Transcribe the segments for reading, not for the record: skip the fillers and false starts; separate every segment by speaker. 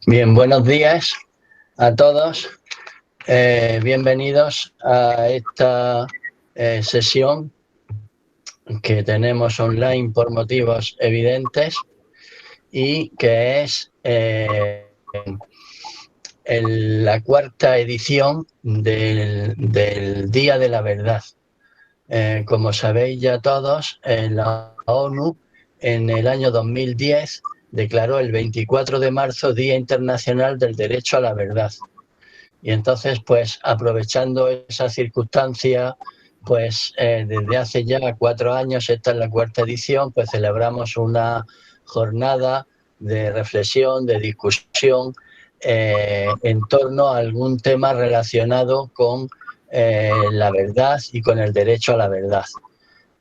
Speaker 1: Bien, buenos días a todos. Bienvenidos a esta sesión que tenemos online por motivos evidentes y que es la cuarta edición del Día de la Verdad. Como sabéis ya todos, la ONU en el año 2010 declaró el 24 de marzo Día Internacional del Derecho a la Verdad. Y entonces, pues aprovechando esa circunstancia, pues desde hace ya 4 años, esta es la cuarta edición, pues celebramos una jornada de reflexión, de discusión en torno a algún tema relacionado con la verdad y con el derecho a la verdad.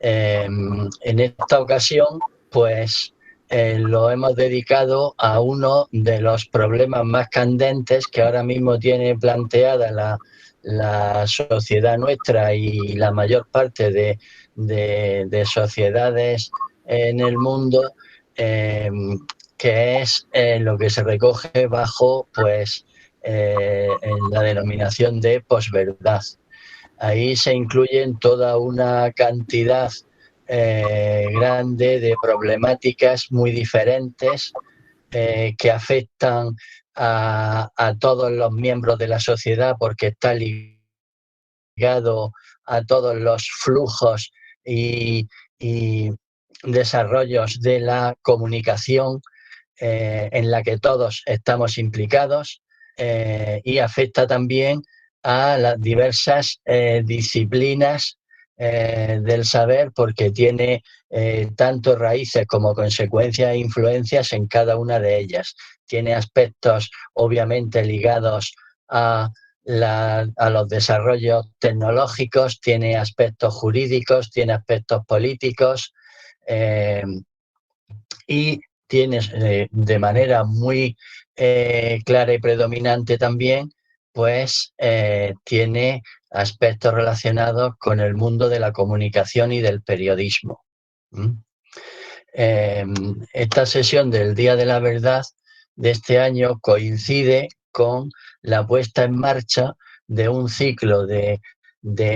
Speaker 1: En esta ocasión, pues lo hemos dedicado a uno de los problemas más candentes que ahora mismo tiene planteada la sociedad nuestra y la mayor parte de sociedades en el mundo, que es lo que se recoge bajo pues, en la denominación de posverdad. Ahí se incluyen toda una cantidad grande de problemáticas muy diferentes que afectan a todos los miembros de la sociedad porque está ligado a todos los flujos y desarrollos de la comunicación en la que todos estamos implicados y afecta también a las diversas disciplinas del saber porque tiene tanto raíces como consecuencias e influencias en cada una de ellas. Tiene aspectos obviamente ligados a los desarrollos tecnológicos, tiene aspectos jurídicos, tiene aspectos políticos y tiene de manera muy clara y predominante también, pues tiene aspectos relacionados con el mundo de la comunicación y del periodismo. Esta sesión del Día de la Verdad de este año coincide con la puesta en marcha de un ciclo de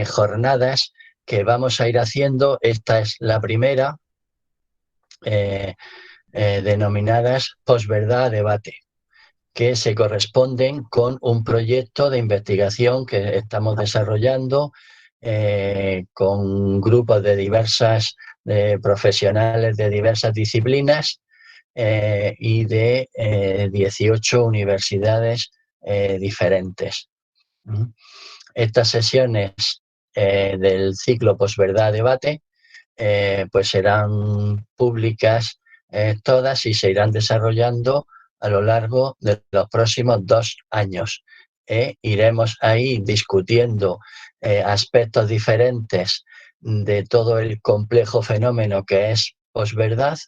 Speaker 1: jornadas que vamos a ir haciendo. Esta es la primera, denominadas Posverdad Debate, que se corresponden con un proyecto de investigación que estamos desarrollando con grupos de diversas profesionales de diversas disciplinas y de 18 universidades diferentes. Estas sesiones del ciclo Posverdad Debate pues serán públicas todas y se irán desarrollando a lo largo de los próximos 2 años. Iremos ahí discutiendo aspectos diferentes de todo el complejo fenómeno que es posverdad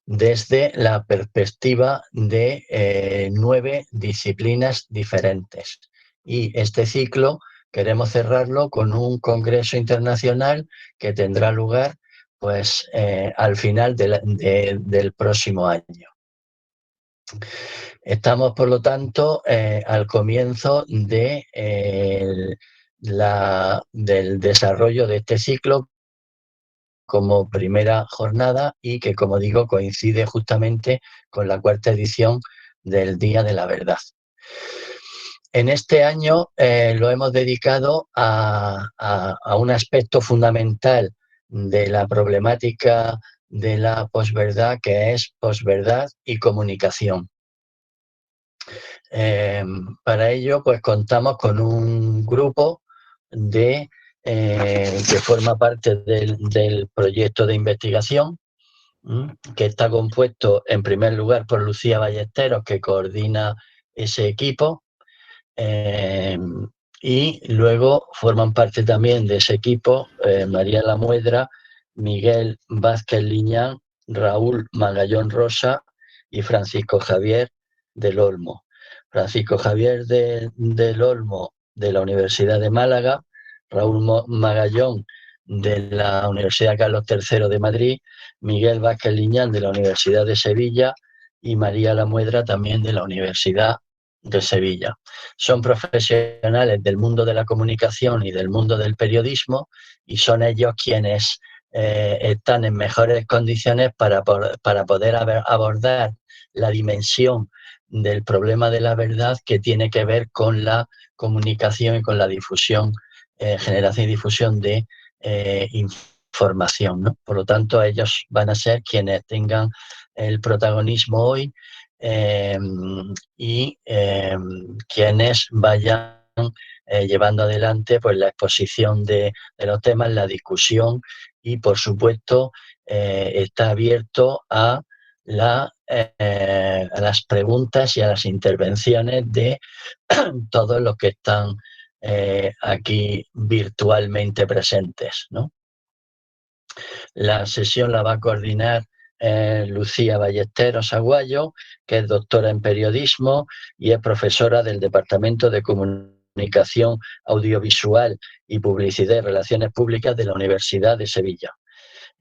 Speaker 1: desde la perspectiva de 9 disciplinas diferentes. Y este ciclo queremos cerrarlo con un congreso internacional que tendrá lugar pues, al final del próximo año. Estamos, por lo tanto, al comienzo del desarrollo de este ciclo como primera jornada y que, como digo, coincide justamente con la cuarta edición del Día de la Verdad. En este año lo hemos dedicado a un aspecto fundamental de la problemática de la posverdad, que es posverdad y comunicación. Para ello, pues contamos con un grupo que forma parte del proyecto de investigación, que está compuesto en primer lugar por Lucía Ballesteros, que coordina ese equipo, y luego forman parte también de ese equipo María Lamuedra, Miguel Vázquez Liñán, Raúl Magallón Rosa y Francisco Javier del Olmo. Francisco Javier del Olmo de la Universidad de Málaga, Raúl Magallón de la Universidad Carlos III de Madrid, Miguel Vázquez Liñán de la Universidad de Sevilla y María Lamuedra también de la Universidad de Sevilla. Son profesionales del mundo de la comunicación y del mundo del periodismo y son ellos quienes están en mejores condiciones para poder abordar la dimensión del problema de la verdad que tiene que ver con la comunicación y con la difusión, generación y difusión de información, ¿no? Por lo tanto, ellos van a ser quienes tengan el protagonismo hoy y quienes vayan llevando adelante pues, la exposición de los temas, la discusión y, por supuesto, está abierto a las preguntas y a las intervenciones de todos los que están aquí virtualmente presentes, ¿no? La sesión la va a coordinar Lucía Ballesteros Aguayo, que es doctora en periodismo y es profesora del Departamento de Comunicación Audiovisual y Publicidad y Relaciones Públicas de la Universidad de Sevilla.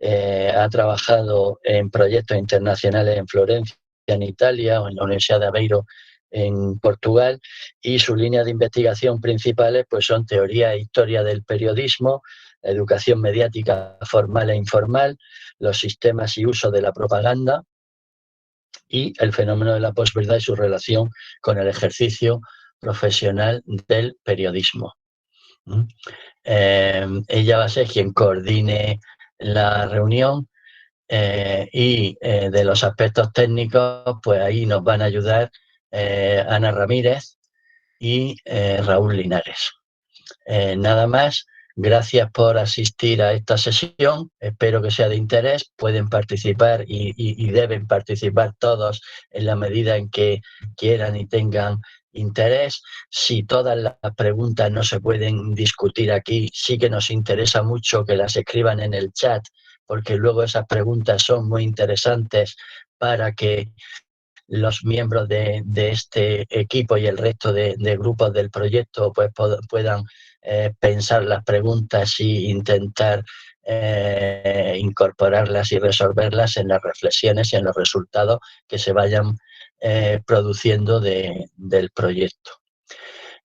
Speaker 1: Ha trabajado en proyectos internacionales en Florencia, en Italia, o en la Universidad de Aveiro, en Portugal, y sus líneas de investigación principales pues, son teoría e historia del periodismo, educación mediática formal e informal, los sistemas y uso de la propaganda y el fenómeno de la posverdad y su relación con el ejercicio profesional del periodismo. Ella va a ser quien coordine la reunión y de los aspectos técnicos, pues ahí nos van a ayudar Ana Ramírez y Raúl Linares. Nada más, gracias por asistir a esta sesión, espero que sea de interés, pueden participar y deben participar todos en la medida en que quieran y tengan interés. Si todas las preguntas no se pueden discutir aquí, sí que nos interesa mucho que las escriban en el chat, porque luego esas preguntas son muy interesantes para que los miembros de este equipo y el resto de grupos del proyecto pues puedan pensar las preguntas e intentar incorporarlas y resolverlas en las reflexiones y en los resultados que se vayan produciendo del proyecto.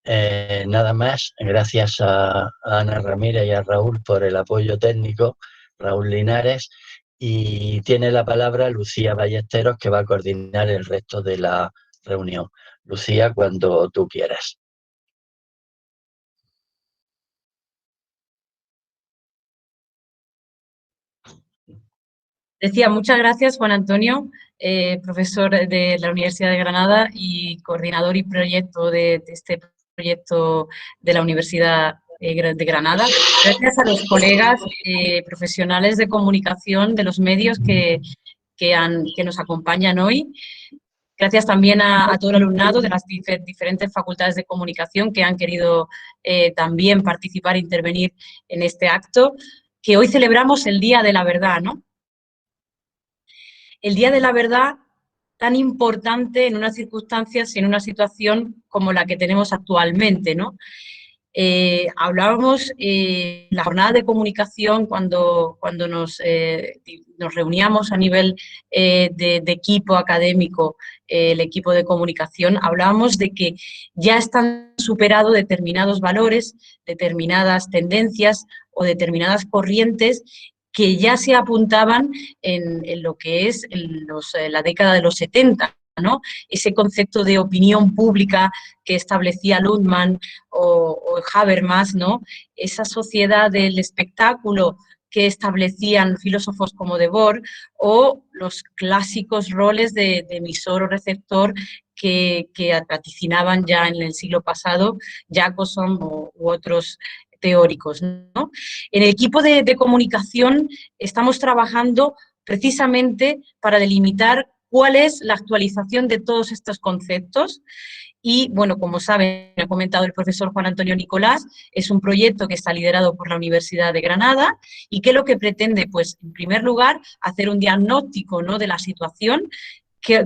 Speaker 1: Nada más, gracias a Ana Ramírez y a Raúl por el apoyo técnico, Raúl Linares, y tiene la palabra Lucía Ballesteros, que va a coordinar el resto de la reunión. Lucía, cuando tú quieras.
Speaker 2: Decía, muchas gracias, Juan Antonio, profesor de la Universidad de Granada y coordinador y proyecto de este proyecto de la Universidad de Granada. Gracias a los colegas profesionales de comunicación de los medios que nos acompañan hoy. Gracias también a todo el alumnado de las diferentes facultades de comunicación que han querido también participar e intervenir en este acto, que hoy celebramos el Día de la Verdad, ¿no? El Día de la Verdad, tan importante en unas circunstancias y en una situación como la que tenemos actualmente, ¿no? Hablábamos en la jornada de comunicación cuando nos reuníamos a nivel de equipo académico, el equipo de comunicación, hablábamos de que ya están superados determinados valores, determinadas tendencias o determinadas corrientes que ya se apuntaban en lo que es la década de los 70, ¿no? Ese concepto de opinión pública que establecía Luhmann o Habermas, ¿no? Esa sociedad del espectáculo que establecían filósofos como Debord, o los clásicos roles de emisor o receptor que vaticinaban ya en el siglo pasado Jacobson u otros teóricos, ¿no? En el equipo de comunicación estamos trabajando precisamente para delimitar cuál es la actualización de todos estos conceptos. Y, bueno, como saben, ha comentado el profesor Juan Antonio Nicolás, es un proyecto que está liderado por la Universidad de Granada y que lo que pretende, pues, en primer lugar, hacer un diagnóstico, ¿no?, de la situación.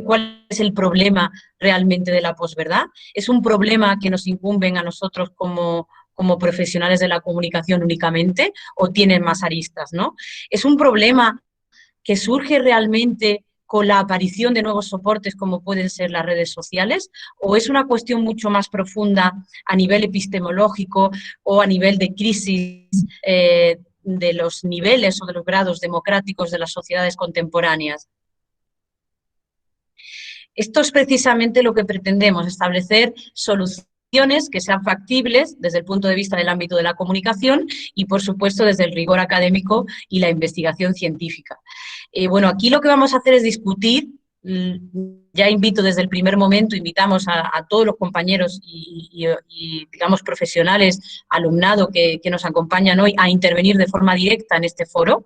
Speaker 2: ¿Cuál es el problema realmente de la posverdad? ¿Es un problema que nos incumben a nosotros como como profesionales de la comunicación únicamente o tienen más aristas, ¿no? Es un problema que surge realmente con la aparición de nuevos soportes como pueden ser las redes sociales, o es una cuestión mucho más profunda a nivel epistemológico o a nivel de crisis de los niveles o de los grados democráticos de las sociedades contemporáneas. Esto es precisamente lo que pretendemos, establecer soluciones que sean factibles desde el punto de vista del ámbito de la comunicación y, por supuesto, desde el rigor académico y la investigación científica. Bueno, aquí lo que vamos a hacer es discutir, ya invito desde el primer momento, invitamos a todos los compañeros y, digamos, profesionales, alumnado que nos acompañan hoy a intervenir de forma directa en este foro.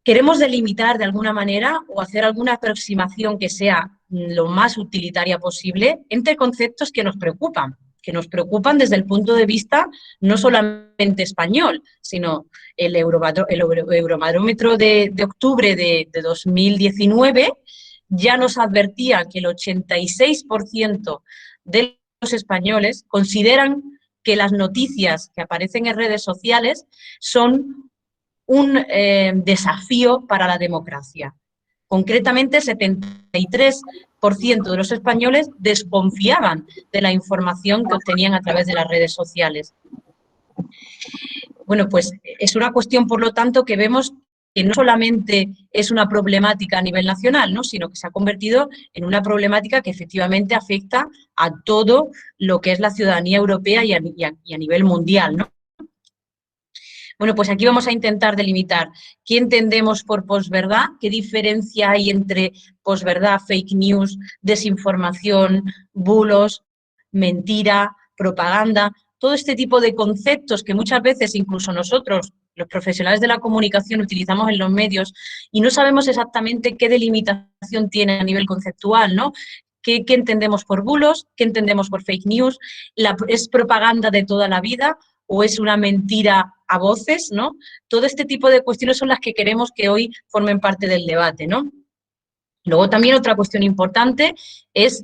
Speaker 2: Queremos delimitar de alguna manera o hacer alguna aproximación que sea lo más utilitaria posible entre conceptos que nos preocupan desde el punto de vista no solamente español, sino el Eurobarómetro de octubre de 2019 ya nos advertía que el 86% de los españoles consideran que las noticias que aparecen en redes sociales son un desafío para la democracia. Concretamente, el 73% de los españoles desconfiaban de la información que obtenían a través de las redes sociales. Bueno, pues es una cuestión, por lo tanto, que vemos que no solamente es una problemática a nivel nacional, ¿no?, sino que se ha convertido en una problemática que efectivamente afecta a todo lo que es la ciudadanía europea y a nivel mundial, ¿no? Bueno, pues aquí vamos a intentar delimitar qué entendemos por posverdad, qué diferencia hay entre posverdad, fake news, desinformación, bulos, mentira, propaganda, todo este tipo de conceptos que muchas veces incluso nosotros, los profesionales de la comunicación, utilizamos en los medios y no sabemos exactamente qué delimitación tiene a nivel conceptual, ¿no? ¿Qué entendemos por bulos? ¿Qué entendemos por fake news? ¿Es propaganda de toda la vida o es una mentira a voces, ¿no? Todo este tipo de cuestiones son las que queremos que hoy formen parte del debate, ¿no? Luego también otra cuestión importante es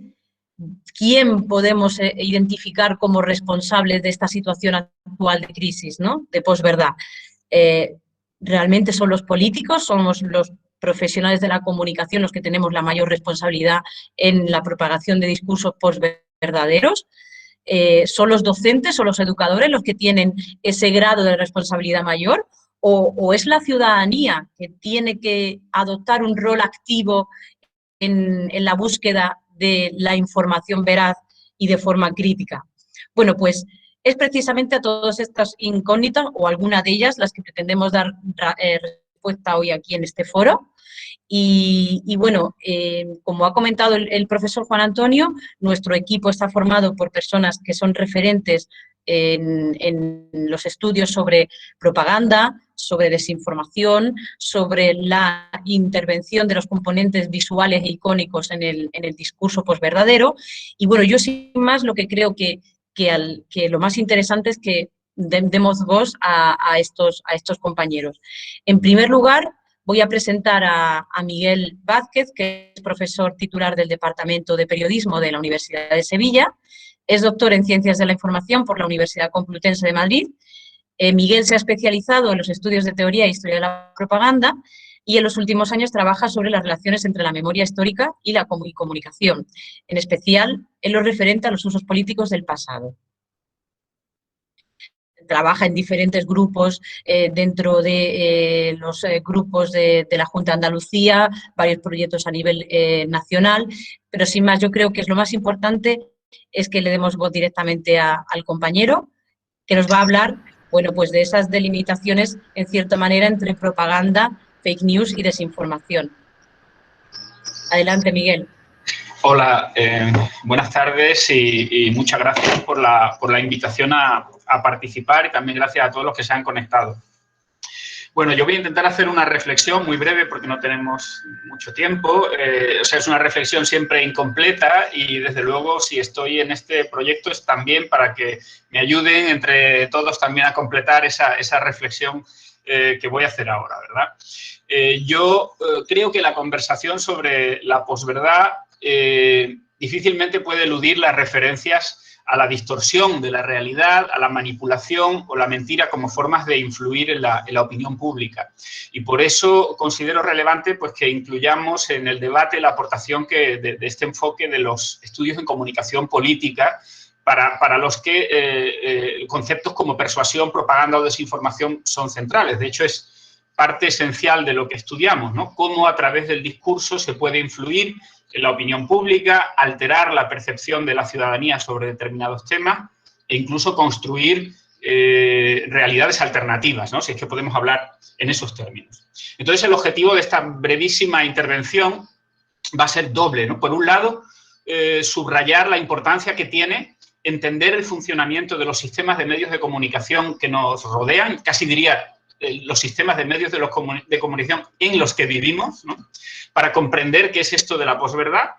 Speaker 2: quién podemos identificar como responsable de esta situación actual de crisis, ¿no?, de posverdad. ¿Realmente son los políticos? ¿Somos los profesionales de la comunicación los que tenemos la mayor responsabilidad en la propagación de discursos posverdaderos? ¿Son los docentes o los educadores los que tienen ese grado de responsabilidad mayor? ¿O es la ciudadanía que tiene que adoptar un rol activo en la búsqueda de la información veraz y de forma crítica? Bueno, pues es precisamente a todas estas incógnitas o alguna de ellas las que pretendemos dar respuesta hoy aquí en este foro. Y bueno, como ha comentado el profesor Juan Antonio, nuestro equipo está formado por personas que son referentes en los estudios sobre propaganda, sobre desinformación, sobre la intervención de los componentes visuales e icónicos en el discurso posverdadero. Y bueno, yo sin más lo que creo que lo más interesante es que demos voz a estos compañeros. En primer lugar, voy a presentar a Miguel Vázquez, que es profesor titular del Departamento de Periodismo de la Universidad de Sevilla. Es doctor en Ciencias de la Información por la Universidad Complutense de Madrid. Miguel se ha especializado en los estudios de teoría e historia de la propaganda y en los últimos años trabaja sobre las relaciones entre la memoria histórica y la comunicación, en especial en lo referente a los usos políticos del pasado. Trabaja en diferentes grupos dentro de los grupos de la Junta de Andalucía, varios proyectos a nivel nacional, pero sin más, yo creo que es lo más importante es que le demos voz directamente al compañero, que nos va a hablar, bueno, pues de esas delimitaciones, en cierta manera, entre propaganda, fake news y desinformación. Adelante, Miguel.
Speaker 3: Hola, buenas tardes y muchas gracias por la invitación a participar y también gracias a todos los que se han conectado. Bueno, yo voy a intentar hacer una reflexión muy breve porque no tenemos mucho tiempo. O sea, es una reflexión siempre incompleta y, desde luego, si estoy en este proyecto es también para que me ayuden entre todos también a completar esa reflexión que voy a hacer ahora, ¿verdad? Yo creo que la conversación sobre la posverdad difícilmente puede eludir las referencias a la distorsión de la realidad, a la manipulación o la mentira como formas de influir en la opinión pública. Y por eso considero relevante pues, que incluyamos en el debate la aportación de este enfoque de los estudios en comunicación política, para los que conceptos como persuasión, propaganda o desinformación son centrales. De hecho, es parte esencial de lo que estudiamos, ¿no? Cómo a través del discurso se puede influir en la opinión pública, alterar la percepción de la ciudadanía sobre determinados temas e incluso construir realidades alternativas, ¿no? Si es que podemos hablar en esos términos. Entonces, el objetivo de esta brevísima intervención va a ser doble, ¿no? Por un lado, subrayar la importancia que tiene entender el funcionamiento de los sistemas de medios de comunicación que nos rodean, casi diría los sistemas de medios de comunicación en los que vivimos, ¿no? Para comprender qué es esto de la posverdad.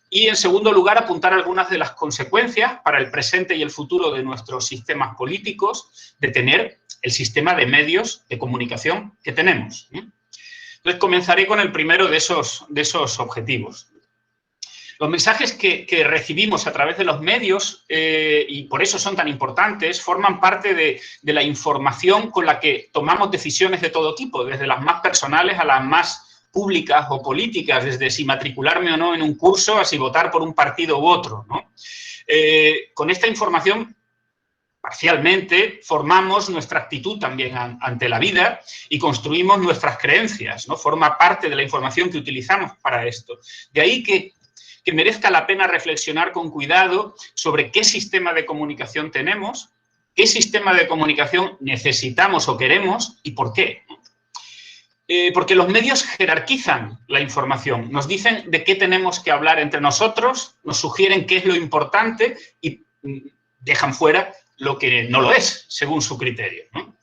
Speaker 3: Y, en segundo lugar, apuntar algunas de las consecuencias para el presente y el futuro de nuestros sistemas políticos de tener el sistema de medios de comunicación que tenemos, ¿no? Entonces, comenzaré con el primero de esos objetivos. Los mensajes que recibimos a través de los medios, y por eso son tan importantes, forman parte de la información con la que tomamos decisiones de todo tipo, desde las más personales a las más públicas o políticas, desde si matricularme o no en un curso a si votar por un partido u otro, ¿no? Con esta información, parcialmente, formamos nuestra actitud también ante la vida y construimos nuestras creencias, ¿no? Forma parte de la información que utilizamos para esto. De ahí que merezca la pena reflexionar con cuidado sobre qué sistema de comunicación tenemos, qué sistema de comunicación necesitamos o queremos y por qué. Porque los medios jerarquizan la información, nos dicen de qué tenemos que hablar entre nosotros, nos sugieren qué es lo importante y dejan fuera lo que no lo es, según su criterio, ¿no?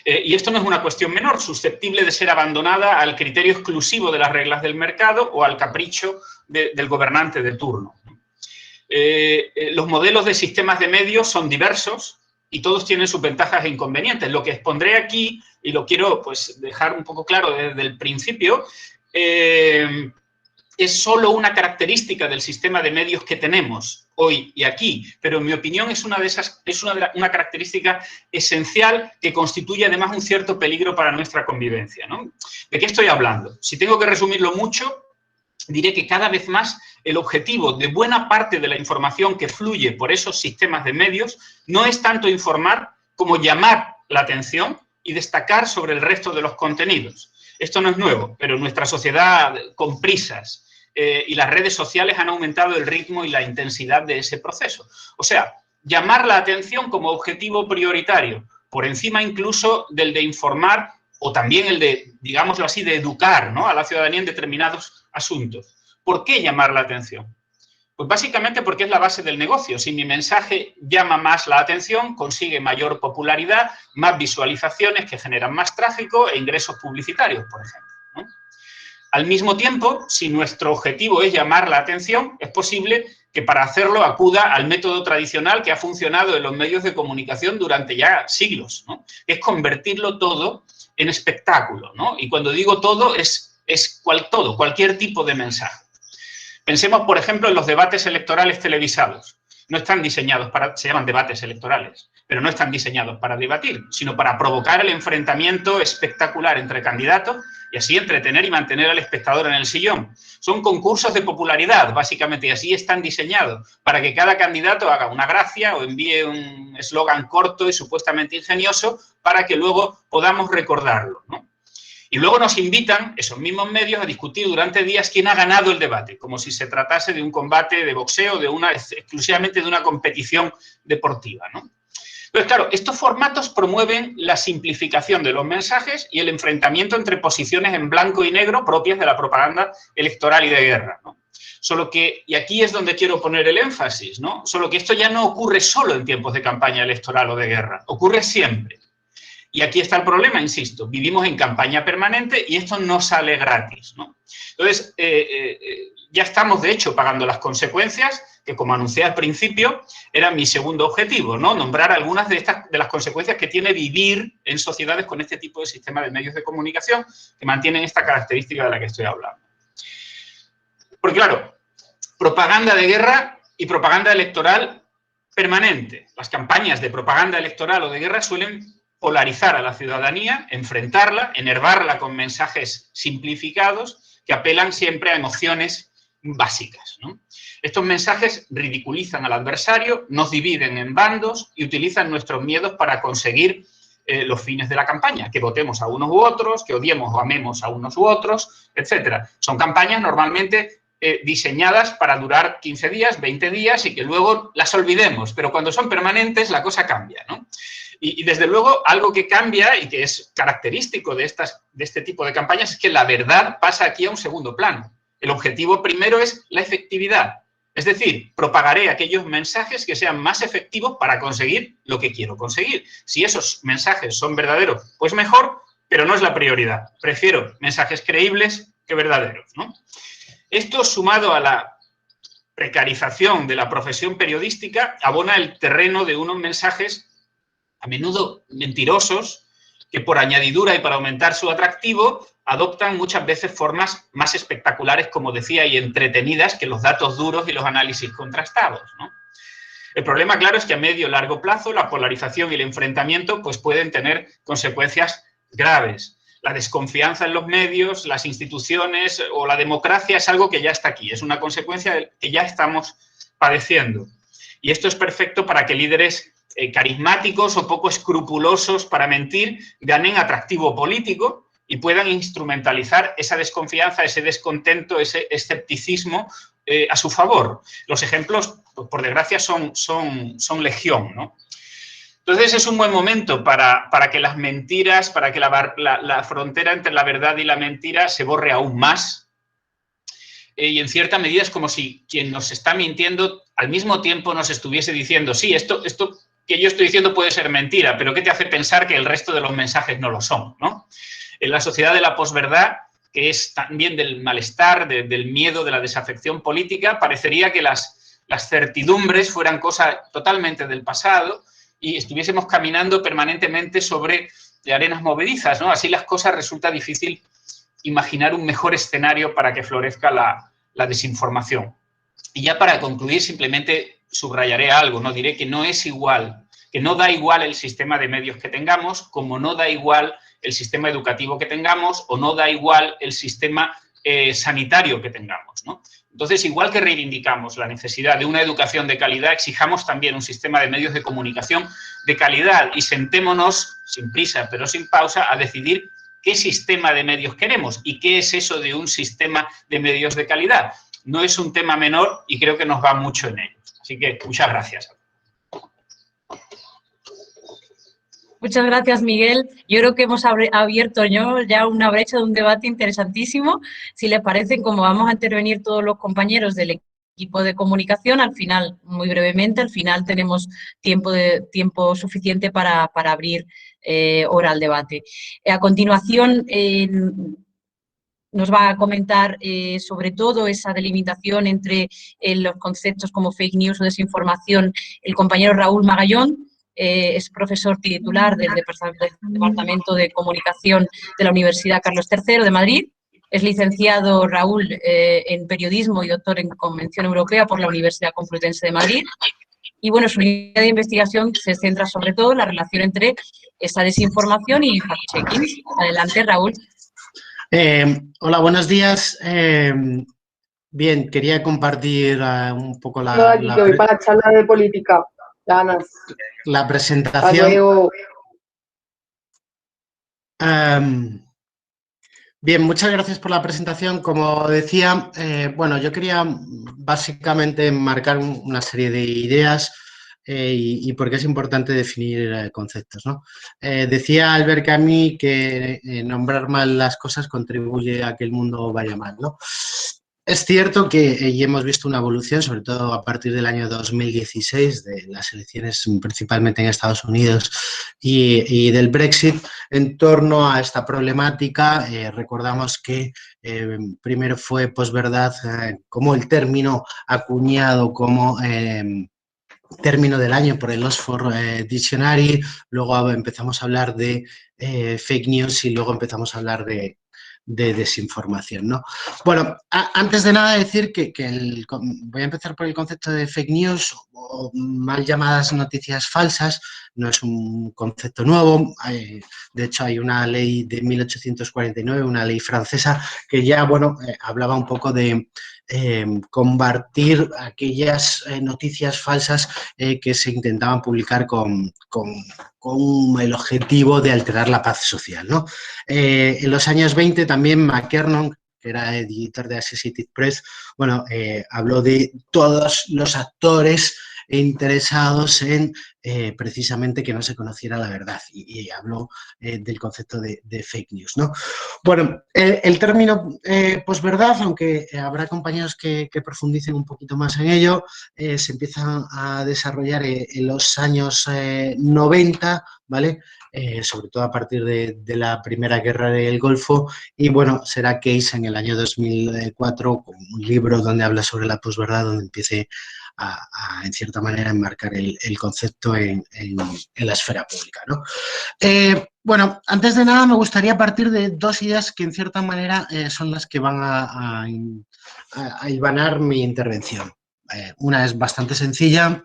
Speaker 3: Y esto no es una cuestión menor, susceptible de ser abandonada al criterio exclusivo de las reglas del mercado o al capricho del gobernante de turno. Los modelos de sistemas de medios son diversos y todos tienen sus ventajas e inconvenientes. Lo que expondré aquí, y lo quiero pues, dejar un poco claro desde el principio, es solo una característica del sistema de medios que tenemos hoy y aquí, pero en mi opinión es una característica esencial que constituye además un cierto peligro para nuestra convivencia, ¿no? ¿De qué estoy hablando? Si tengo que resumirlo mucho, diré que cada vez más el objetivo de buena parte de la información que fluye por esos sistemas de medios no es tanto informar como llamar la atención y destacar sobre el resto de los contenidos. Esto no es nuevo, pero en nuestra sociedad con prisas y las redes sociales han aumentado el ritmo y la intensidad de ese proceso. O sea, llamar la atención como objetivo prioritario, por encima incluso del de informar o también el de, digámoslo así, de educar, ¿no?, a la ciudadanía en determinados asuntos. ¿Por qué llamar la atención? Pues básicamente porque es la base del negocio. Si mi mensaje llama más la atención, consigue mayor popularidad, más visualizaciones que generan más tráfico e ingresos publicitarios, por ejemplo, ¿no? Al mismo tiempo, si nuestro objetivo es llamar la atención, es posible que para hacerlo acuda al método tradicional que ha funcionado en los medios de comunicación durante ya siglos, ¿no? Es convertirlo todo en espectáculo, ¿no? Y cuando digo todo, es todo, cualquier tipo de mensaje. Pensemos, por ejemplo, en los debates electorales televisados. No están diseñados se llaman debates electorales, pero no están diseñados para debatir, sino para provocar el enfrentamiento espectacular entre candidatos y así entretener y mantener al espectador en el sillón. Son concursos de popularidad, básicamente, y así están diseñados, para que cada candidato haga una gracia o envíe un eslogan corto y supuestamente ingenioso para que luego podamos recordarlo, ¿no? Y luego nos invitan, esos mismos medios, a discutir durante días quién ha ganado el debate, como si se tratase de un combate de boxeo, exclusivamente de una competición deportiva, ¿no? Entonces, claro, estos formatos promueven la simplificación de los mensajes y el enfrentamiento entre posiciones en blanco y negro propias de la propaganda electoral y de guerra, ¿no? Solo que, y aquí es donde quiero poner el énfasis, ¿no? Solo que esto ya no ocurre solo en tiempos de campaña electoral o de guerra, ocurre siempre. Y aquí está el problema, insisto, vivimos en campaña permanente y esto no sale gratis, ¿no? Entonces, ya estamos, de hecho, pagando las consecuencias, que como anuncié al principio, era mi segundo objetivo, ¿no? Nombrar algunas de las consecuencias que tiene vivir en sociedades con este tipo de sistema de medios de comunicación que mantienen esta característica de la que estoy hablando. Porque, claro, propaganda de guerra y propaganda electoral permanente. Las campañas de propaganda electoral o de guerra suelen polarizar a la ciudadanía, enfrentarla, enervarla con mensajes simplificados que apelan siempre a emociones básicas, ¿no? Estos mensajes ridiculizan al adversario, nos dividen en bandos y utilizan nuestros miedos para conseguir los fines de la campaña, que votemos a unos u otros, que odiemos o amemos a unos u otros, etc. Son campañas normalmente diseñadas para durar 15 días, 20 días y que luego las olvidemos, pero cuando son permanentes la cosa cambia, ¿no? Y desde luego algo que cambia y que es característico de este tipo de campañas es que la verdad pasa aquí a un segundo plano. El objetivo primero es la efectividad. Es decir, propagaré aquellos mensajes que sean más efectivos para conseguir lo que quiero conseguir. Si esos mensajes son verdaderos, pues mejor, pero no es la prioridad. Prefiero mensajes creíbles que verdaderos, ¿no? Esto, sumado a la precarización de la profesión periodística, abona el terreno de unos mensajes a menudo mentirosos que, por añadidura y para aumentar su atractivo, adoptan muchas veces formas más espectaculares, como decía, y entretenidas que los datos duros y los análisis contrastados, ¿no? El problema, claro, es que a medio y largo plazo la polarización y el enfrentamiento pues, pueden tener consecuencias graves. La desconfianza en los medios, las instituciones o la democracia es algo que ya está aquí, es una consecuencia que ya estamos padeciendo. Y esto es perfecto para que líderes carismáticos o poco escrupulosos para mentir ganen atractivo político y puedan instrumentalizar esa desconfianza, ese descontento, ese escepticismo a su favor. Los ejemplos, por desgracia, son legión, ¿no? Entonces es un buen momento para que las mentiras, para que la frontera entre la verdad y la mentira se borre aún más. Y en cierta medida es como si quien nos está mintiendo al mismo tiempo nos estuviese diciendo, sí, esto que yo estoy diciendo puede ser mentira, pero ¿qué te hace pensar que el resto de los mensajes no lo son, ¿no? En la sociedad de la posverdad, que es también del malestar, del miedo, de la desafección política, parecería que las certidumbres fueran cosas totalmente del pasado y estuviésemos caminando permanentemente sobre arenas movedizas, ¿no? Así las cosas resulta difícil imaginar un mejor escenario para que florezca la desinformación. Y ya para concluir, simplemente subrayaré algo, ¿no? Diré que no es igual, que no da igual el sistema de medios que tengamos, como no da igual el sistema educativo que tengamos o no da igual el sistema sanitario que tengamos, ¿no? Entonces, igual que reivindicamos la necesidad de una educación de calidad, exijamos también un sistema de medios de comunicación de calidad y sentémonos, sin prisa pero sin pausa, a decidir qué sistema de medios queremos y qué es eso de un sistema de medios de calidad. No es un tema menor y creo que nos va mucho en ello. Así que muchas gracias.
Speaker 2: Muchas gracias, Miguel. Yo creo que hemos abierto ya una brecha de un debate interesantísimo. Si les parece, como vamos a intervenir todos los compañeros del equipo de comunicación, al final, muy brevemente, al final tenemos tiempo suficiente para abrir hora al debate. A continuación, nos va a comentar sobre todo esa delimitación entre los conceptos como fake news o desinformación el compañero Raúl Magallón. Es profesor titular del Departamento de Comunicación de la Universidad Carlos III de Madrid. Es licenciado Raúl en Periodismo y doctor en Convención Europea por la Universidad Complutense de Madrid. Y bueno, su línea de investigación se centra sobre todo en la relación entre esa desinformación y fact-checking. Adelante, Raúl.
Speaker 4: Hola, buenos días. Bien, quería compartir un poco la
Speaker 5: para la charla de política. Ganas.
Speaker 4: La presentación. Bien, muchas gracias por la presentación. Como decía, bueno, yo quería básicamente marcar una serie de ideas y por qué es importante definir conceptos, ¿no? Decía Albert Camus que nombrar mal las cosas contribuye a que el mundo vaya mal, ¿no? Es cierto que ya hemos visto una evolución, sobre todo a partir del año 2016, de las elecciones principalmente en Estados Unidos y del Brexit, en torno a esta problemática. Recordamos que primero fue posverdad como el término acuñado como término del año por el Oxford Dictionary, luego empezamos a hablar de fake news y luego empezamos a hablar de desinformación, ¿no? Bueno, antes de nada decir que voy a empezar por el concepto de fake news o mal llamadas noticias falsas. No es un concepto nuevo, de hecho hay una ley de 1849, una ley francesa, que ya, bueno, hablaba un poco de combatir aquellas noticias falsas que se intentaban publicar con el objetivo de alterar la paz social, ¿no? En los años 20 también McKernan, que era editor de Associated Press, bueno, habló de todos los actores interesados en precisamente que no se conociera la verdad y habló del concepto de fake news, ¿no? Bueno, el término posverdad, aunque habrá compañeros que profundicen un poquito más en ello, se empieza a desarrollar en los años 90, ¿vale? Sobre todo a partir de la Primera Guerra del Golfo, y bueno, será Case en el año 2004 con un libro donde habla sobre la posverdad, donde empiece en cierta manera, enmarcar el concepto en la esfera pública, ¿no? Bueno, antes de nada me gustaría partir de dos ideas que en cierta manera son las que van a hilvanar mi intervención. Una es bastante sencilla,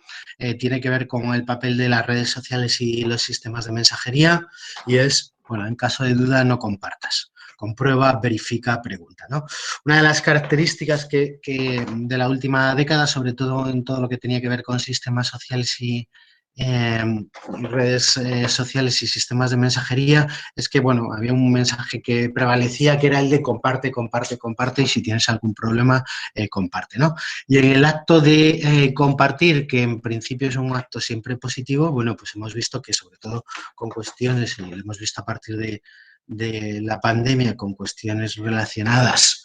Speaker 4: tiene que ver con el papel de las redes sociales y los sistemas de mensajería, y es, bueno, en caso de duda no compartas. Comprueba, verifica, pregunta, ¿no? Una de las características que de la última década, sobre todo en todo lo que tenía que ver con sistemas sociales y redes sociales y sistemas de mensajería, es que, bueno, había un mensaje que prevalecía, que era el de comparte, comparte, comparte, y si tienes algún problema, comparte, ¿no? Y en el acto de compartir, que en principio es un acto siempre positivo, bueno, pues hemos visto que sobre todo con cuestiones, y lo hemos visto a partir de la pandemia, con cuestiones relacionadas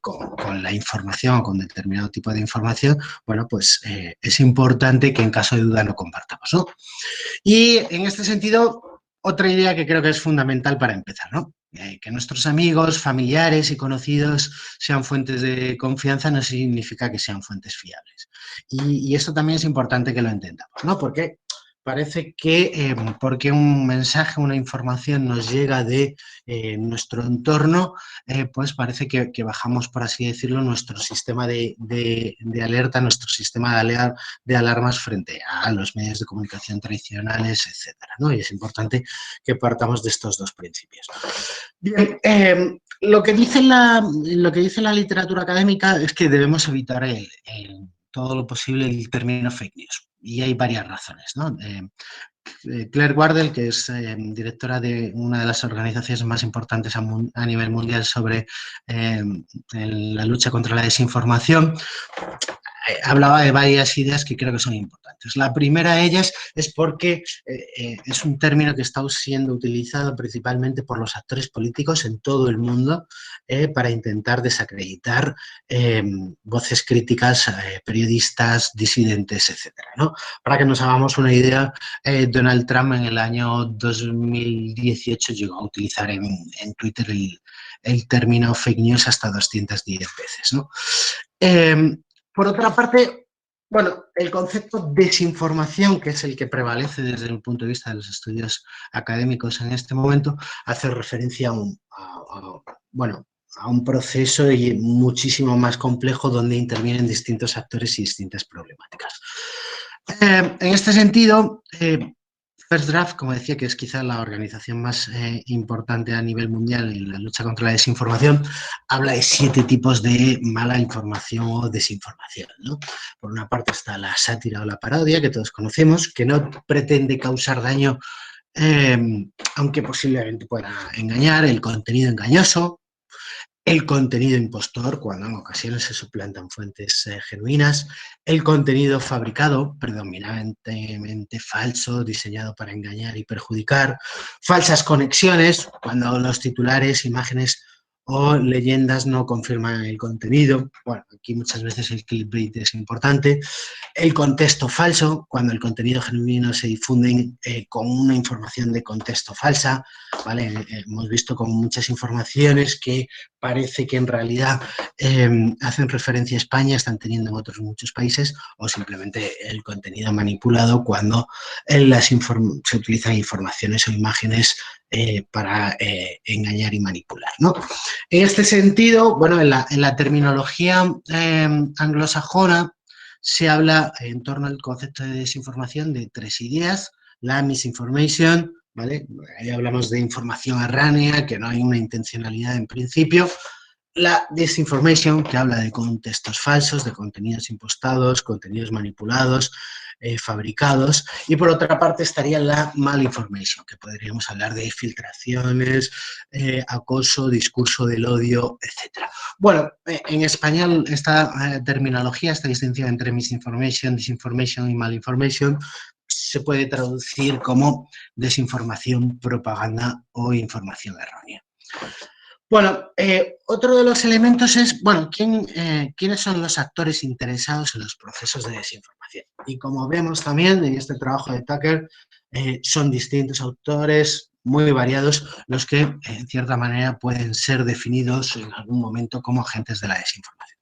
Speaker 4: con la información, con determinado tipo de información, bueno, pues es importante que en caso de duda no compartamos, ¿no? Y en este sentido, otra idea que creo que es fundamental para empezar, ¿no? Que nuestros amigos, familiares y conocidos sean fuentes de confianza no significa que sean fuentes fiables. Y esto también es importante que lo entendamos, ¿no? Porque parece que porque un mensaje, una información nos llega de nuestro entorno, pues parece que bajamos, por así decirlo, nuestro sistema de alerta, nuestro sistema de alarmas frente a los medios de comunicación tradicionales, etcétera, ¿no? Y es importante que partamos de estos dos principios. Bien, lo que dice la literatura académica es que debemos evitar todo lo posible el término fake news. Y hay varias razones, ¿no? Claire Wardell, que es directora de una de las organizaciones más importantes a nivel mundial sobre la lucha contra la desinformación, hablaba de varias ideas que creo que son importantes. La primera de ellas es porque es un término que está siendo utilizado principalmente por los actores políticos en todo el mundo para intentar desacreditar voces críticas, periodistas, disidentes, etcétera, ¿no? Para que nos hagamos una idea, Donald Trump en el año 2018 llegó a utilizar en Twitter el término fake news hasta 210 veces, ¿no? Por otra parte, bueno, el concepto desinformación, que es el que prevalece desde el punto de vista de los estudios académicos en este momento, hace referencia a un proceso muchísimo más complejo donde intervienen distintos actores y distintas problemáticas. En este sentido, First Draft, como decía, que es quizá la organización más importante a nivel mundial en la lucha contra la desinformación, habla de 7 tipos de mala información o desinformación, ¿no? Por una parte está la sátira o la parodia, que todos conocemos, que no pretende causar daño, aunque posiblemente pueda engañar, el contenido engañoso, el contenido impostor, cuando en ocasiones se suplantan fuentes genuinas, el contenido fabricado, predominantemente falso, diseñado para engañar y perjudicar, falsas conexiones, cuando los titulares, imágenes o leyendas no confirman el contenido. Bueno, aquí muchas veces el clickbait es importante. El contexto falso, cuando el contenido genuino se difunde con una información de contexto falsa, ¿vale? Hemos visto con muchas informaciones que parece que en realidad hacen referencia a España, están teniendo en otros muchos países, o simplemente el contenido manipulado cuando se utilizan informaciones o imágenes para engañar y manipular, ¿no? En este sentido, bueno, en la terminología anglosajona se habla en torno al concepto de desinformación de 3 ideas: la misinformation, ¿vale? Ahí hablamos de información erránea, que no hay una intencionalidad en principio. La disinformation, que habla de contextos falsos, de contenidos impostados, contenidos manipulados, fabricados. Y por otra parte estaría la malinformation, que podríamos hablar de filtraciones, acoso, discurso del odio, etc. Bueno, en español esta terminología, esta distinción entre misinformation, disinformation y malinformation, se puede traducir como desinformación, propaganda o información errónea. Bueno, otro de los elementos es, bueno, ¿quiénes son los actores interesados en los procesos de desinformación? Y como vemos también en este trabajo de Tucker, son distintos autores muy variados los que, en cierta manera, pueden ser definidos en algún momento como agentes de la desinformación.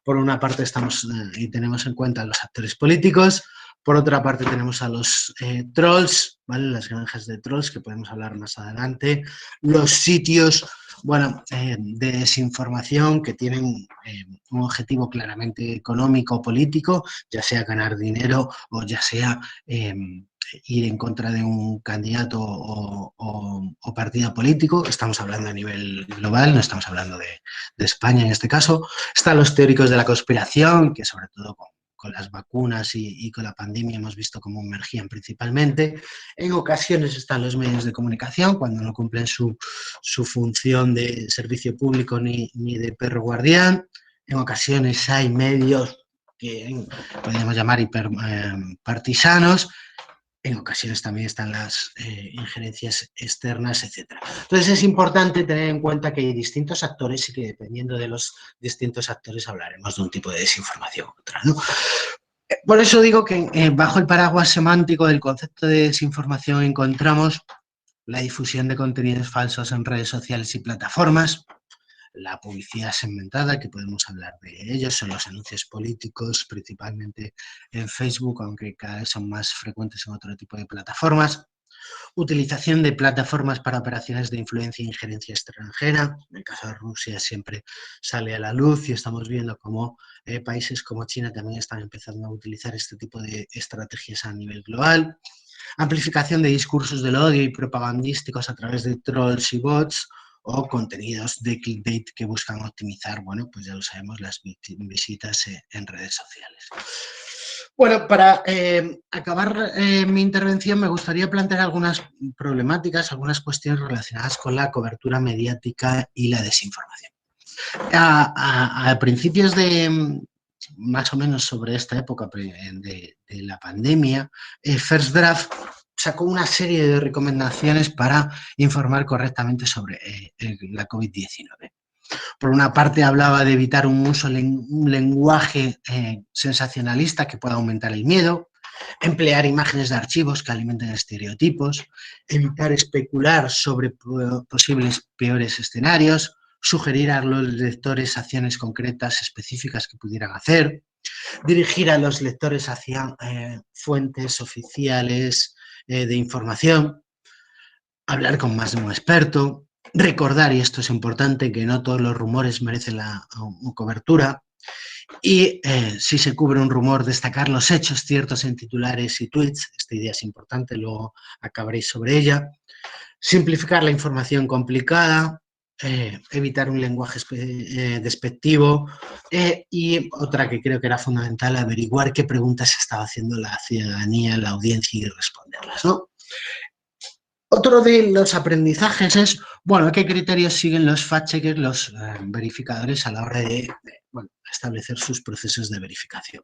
Speaker 4: Por una parte estamos y tenemos en cuenta a los actores políticos, por otra parte tenemos a los trolls, ¿vale? Las granjas de trolls, que podemos hablar más adelante, los sitios, bueno, de desinformación que tienen un objetivo claramente económico o político, ya sea ganar dinero o ya sea ir en contra de un candidato o partido político. Estamos hablando a nivel global, no estamos hablando de España en este caso. Están los teóricos de la conspiración, que sobre todo con las vacunas y con la pandemia hemos visto cómo emergían principalmente. En ocasiones están los medios de comunicación, cuando no cumplen su función de servicio público ni de perro guardián. En ocasiones hay medios que podríamos llamar hiperpartisanos. En ocasiones también están las injerencias externas, etc. Entonces es importante tener en cuenta que hay distintos actores y que dependiendo de los distintos actores hablaremos de un tipo de desinformación u otra, ¿no? Por eso digo que bajo el paraguas semántico del concepto de desinformación encontramos la difusión de contenidos falsos en redes sociales y plataformas, la publicidad segmentada, que podemos hablar de ellos, son los anuncios políticos, principalmente en Facebook, aunque cada vez son más frecuentes en otro tipo de plataformas. Utilización de plataformas para operaciones de influencia e injerencia extranjera. En el caso de Rusia siempre sale a la luz y estamos viendo cómo países como China también están empezando a utilizar este tipo de estrategias a nivel global. Amplificación de discursos del odio y propagandísticos a través de trolls y bots, o contenidos de clickbait que buscan optimizar, bueno, pues ya lo sabemos, las visitas en redes sociales. Bueno, para acabar mi intervención me gustaría plantear algunas problemáticas, algunas cuestiones relacionadas con la cobertura mediática y la desinformación. A principios de, más o menos sobre esta época de la pandemia, First Draft sacó una serie de recomendaciones para informar correctamente sobre la COVID-19. Por una parte hablaba de evitar un lenguaje sensacionalista que pueda aumentar el miedo, emplear imágenes de archivos que alimenten estereotipos, evitar especular sobre posibles peores escenarios, sugerir a los lectores acciones concretas específicas que pudieran hacer, dirigir a los lectores hacia fuentes oficiales de información, hablar con más de un experto, recordar, y esto es importante, que no todos los rumores merecen la cobertura, y si se cubre un rumor, destacar los hechos ciertos en titulares y tweets. Esta idea es importante, luego acabaréis sobre ella. Simplificar la información complicada, evitar un lenguaje despectivo, y otra que creo que era fundamental, averiguar qué preguntas estaba haciendo la ciudadanía, la audiencia, y responderlas, ¿no? Otro de los aprendizajes es, bueno, qué criterios siguen los fact-checkers, los verificadores a la hora de bueno, establecer sus procesos de verificación.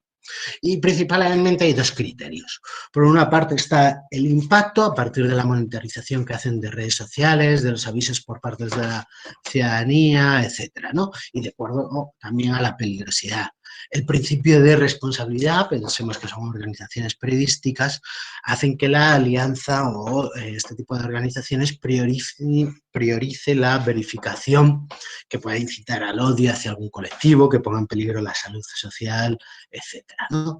Speaker 4: Y principalmente hay dos criterios. Por una parte está el impacto a partir de la monitorización que hacen de redes sociales, de los avisos por parte de la ciudadanía, etcétera, ¿no? Y de acuerdo también a la peligrosidad. El principio de responsabilidad, pensemos que son organizaciones periodísticas, hacen que la alianza o este tipo de organizaciones priorice la verificación que pueda incitar al odio hacia algún colectivo, que ponga en peligro la salud social, etcétera, ¿no?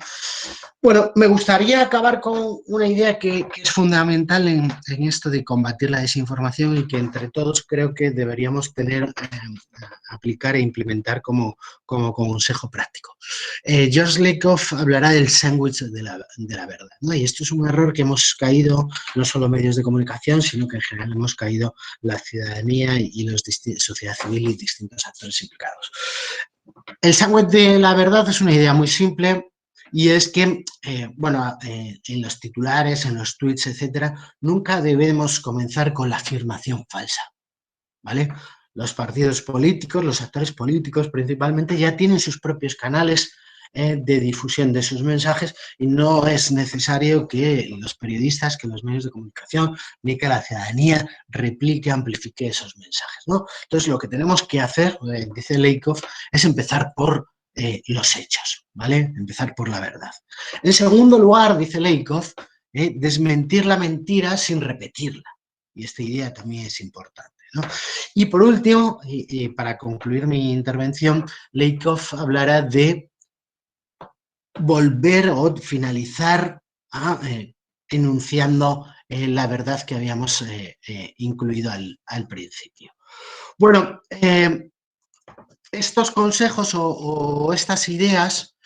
Speaker 4: Bueno, me gustaría acabar con una idea que es fundamental en esto de combatir la desinformación y que entre todos creo que deberíamos tener, aplicar e implementar como consejo práctico. George Lakoff hablará del sándwich de la verdad, ¿no? Y esto es un error que hemos caído no solo medios de comunicación, sino que en general hemos caído la ciudadanía y la sociedad civil y distintos actores implicados. El sándwich de la verdad es una idea muy simple, y es que, en los titulares, en los tweets, etcétera, nunca debemos comenzar con la afirmación falsa, ¿vale? Los partidos políticos, los actores políticos principalmente, ya tienen sus propios canales de difusión de sus mensajes y no es necesario que los periodistas, que los medios de comunicación, ni que la ciudadanía replique, amplifique esos mensajes, ¿no? Entonces, lo que tenemos que hacer, dice Lakoff, es empezar por los hechos, ¿vale? Empezar por la verdad. En segundo lugar, dice Lakoff, desmentir la mentira sin repetirla. Y esta idea también es importante, ¿no? Y por último, para concluir mi intervención, Lakoff hablará de volver o finalizar enunciando la verdad que habíamos incluido al principio. Bueno, estos consejos o estas ideas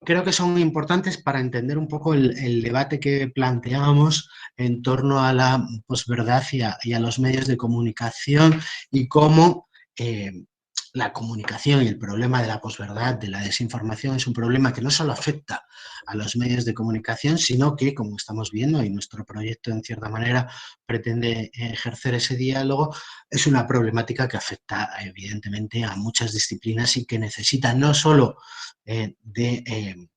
Speaker 4: creo que son importantes para entender un poco el debate que planteábamos en torno a la posverdad y a los medios de comunicación y cómo la comunicación y el problema de la posverdad, de la desinformación, es un problema que no solo afecta a los medios de comunicación, sino que, como estamos viendo, y nuestro proyecto en cierta manera pretende ejercer ese diálogo, es una problemática que afecta evidentemente a muchas disciplinas y que necesita no solo de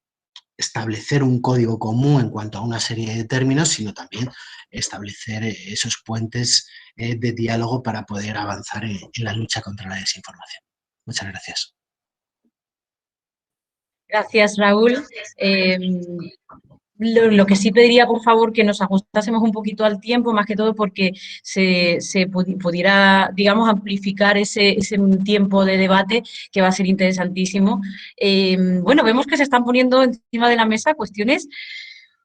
Speaker 4: establecer un código común en cuanto a una serie de términos, sino también establecer esos puentes de diálogo para poder avanzar en la lucha contra la desinformación. Muchas gracias.
Speaker 2: Gracias, Raúl. Lo que sí pediría, por favor, que nos ajustásemos un poquito al tiempo, más que todo porque se pudiera, digamos, amplificar ese tiempo de debate que va a ser interesantísimo. Bueno, vemos que se están poniendo encima de la mesa cuestiones,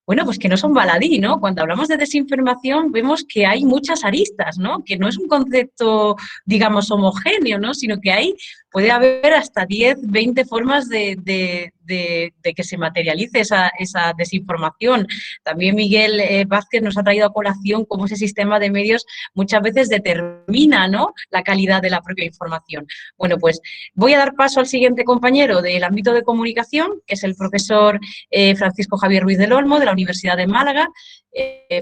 Speaker 2: bueno, pues que no son baladí, ¿no? Cuando hablamos de desinformación vemos que hay muchas aristas, ¿no? Que no es un concepto, digamos, homogéneo, ¿no? Sino que puede haber hasta 10, 20 formas de que se materialice esa desinformación. También Miguel Vázquez nos ha traído a colación cómo ese sistema de medios muchas veces determina, ¿no?, la calidad de la propia información. Bueno, pues voy a dar paso al siguiente compañero del ámbito de comunicación, que es el profesor Francisco Javier Ruiz del Olmo, de la Universidad de Málaga.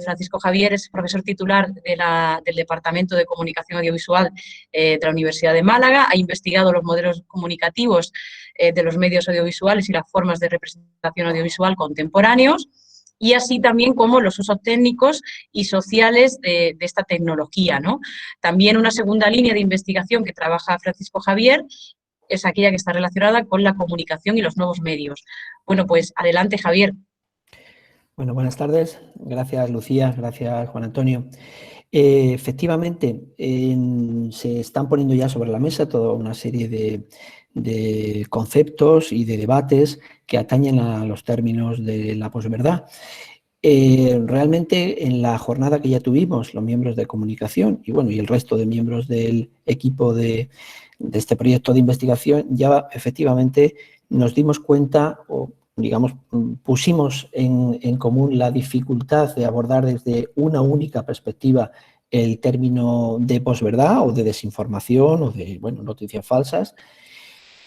Speaker 2: Francisco Javier es profesor titular del Departamento de Comunicación Audiovisual de la Universidad de Málaga, ha investigado los modelos comunicativos de los medios audiovisuales y las formas de representación audiovisual contemporáneos, y así también como los usos técnicos y sociales de esta tecnología, ¿no? También una segunda línea de investigación que trabaja Francisco Javier es aquella que está relacionada con la comunicación y los nuevos medios. Bueno, pues adelante, Javier.
Speaker 6: Bueno, buenas tardes. Gracias, Lucía. Gracias, Juan Antonio. Efectivamente, se están poniendo ya sobre la mesa toda una serie de conceptos y de debates que atañen a los términos de la posverdad. Realmente, en la jornada que ya tuvimos, los miembros de comunicación y el resto de miembros del equipo de este proyecto de investigación, ya efectivamente nos dimos cuenta, o digamos, pusimos en común la dificultad de abordar desde una única perspectiva el término de posverdad o de desinformación o de, noticias falsas,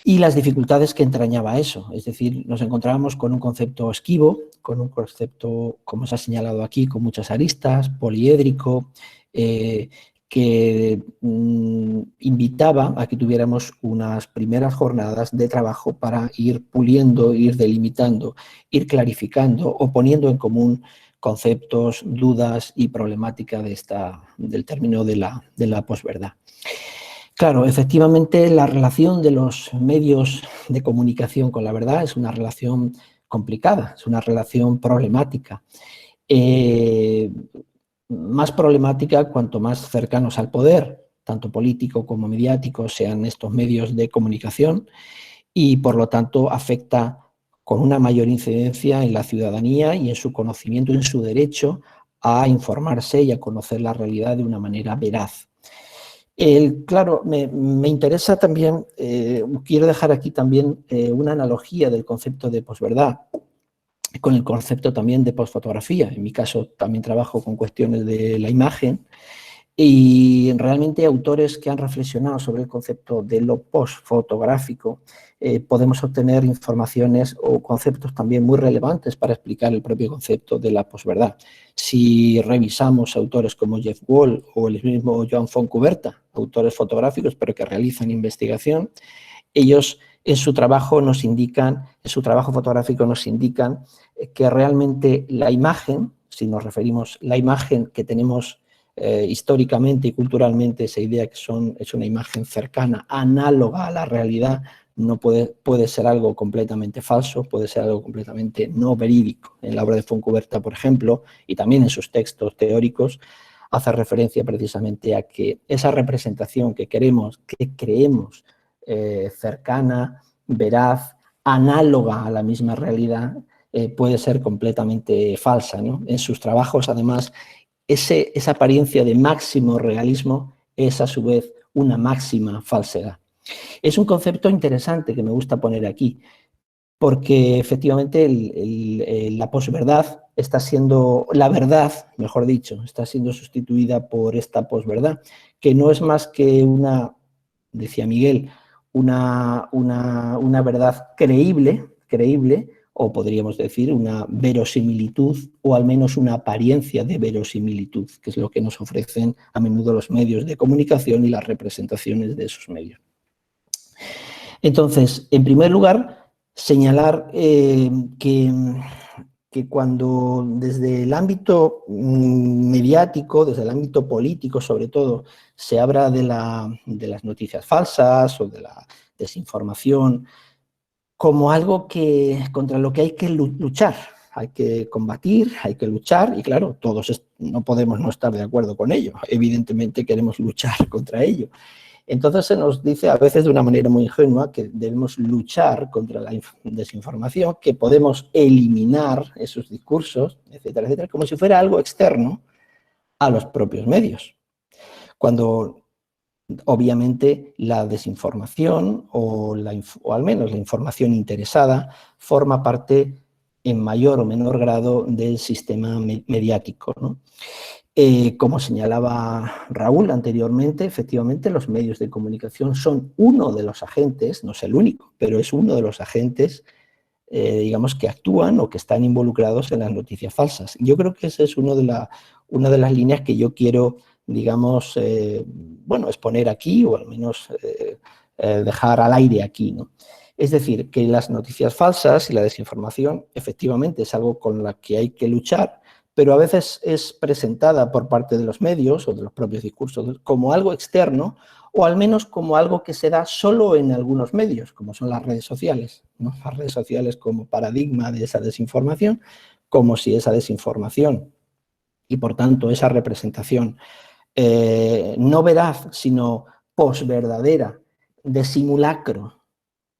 Speaker 6: y las dificultades que entrañaba eso. Es decir, nos encontrábamos con un concepto esquivo, con un concepto, como se ha señalado aquí, con muchas aristas, poliédrico, que invitaba a que tuviéramos unas primeras jornadas de trabajo para ir puliendo, ir delimitando, ir clarificando o poniendo en común conceptos, dudas y problemática del término de la posverdad. Claro, efectivamente la relación de los medios de comunicación con la verdad es una relación complicada, es una relación problemática. Más problemática cuanto más cercanos al poder, tanto político como mediático, sean estos medios de comunicación, y por lo tanto afecta con una mayor incidencia en la ciudadanía y en su conocimiento, en su derecho a informarse y a conocer la realidad de una manera veraz. Claro, me interesa también, quiero dejar aquí también una analogía del concepto de posverdad con el concepto también de posfotografía. En mi caso también trabajo con cuestiones de la imagen y realmente autores que han reflexionado sobre el concepto de lo postfotográfico podemos obtener informaciones o conceptos también muy relevantes para explicar el propio concepto de la posverdad. Si revisamos autores como Jeff Wall o el mismo Joan Fontcuberta, autores fotográficos pero que realizan investigación, ellos en su trabajo nos indican, en su trabajo fotográfico nos indican que realmente la imagen, si nos referimos a la imagen que tenemos históricamente y culturalmente, esa idea que es una imagen cercana, análoga a la realidad, no puede ser algo completamente falso, puede ser algo completamente no verídico. En la obra de Fontcuberta, por ejemplo, y también en sus textos teóricos, hace referencia precisamente a que esa representación que queremos, que creemos cercana, veraz, análoga a la misma realidad, puede ser completamente falsa, ¿no? En sus trabajos, además, esa apariencia de máximo realismo es a su vez una máxima falsedad. Es un concepto interesante que me gusta poner aquí, porque efectivamente la posverdad está siendo, la verdad, mejor dicho, está siendo sustituida por esta posverdad, que no es más que una, decía Miguel, una verdad creíble, o podríamos decir una verosimilitud, o al menos una apariencia de verosimilitud, que es lo que nos ofrecen a menudo los medios de comunicación y las representaciones de esos medios. Entonces, en primer lugar, señalar que cuando desde el ámbito mediático, desde el ámbito político sobre todo, se habla de las noticias falsas o de la desinformación como algo contra lo que hay que luchar, hay que combatir, hay que luchar, y claro, todos no podemos no estar de acuerdo con ello, evidentemente queremos luchar contra ello. Entonces se nos dice a veces de una manera muy ingenua que debemos luchar contra la desinformación, que podemos eliminar esos discursos, etcétera, etcétera, como si fuera algo externo a los propios medios. Cuando obviamente la desinformación o al menos la información interesada forma parte en mayor o menor grado del sistema mediático, ¿no? Como señalaba Raúl anteriormente, efectivamente los medios de comunicación son uno de los agentes, no es el único, pero es uno de los agentes, digamos, que actúan o que están involucrados en las noticias falsas. Yo creo que esa es una de las líneas que yo quiero, digamos, bueno, exponer aquí o al menos dejar al aire aquí, ¿no? Es decir, que las noticias falsas y la desinformación efectivamente es algo con la que hay que luchar, pero a veces es presentada por parte de los medios o de los propios discursos como algo externo o al menos como algo que se da solo en algunos medios, como son las redes sociales, ¿no? Las redes sociales como paradigma de esa desinformación, como si esa desinformación y por tanto esa representación no veraz, sino posverdadera, de simulacro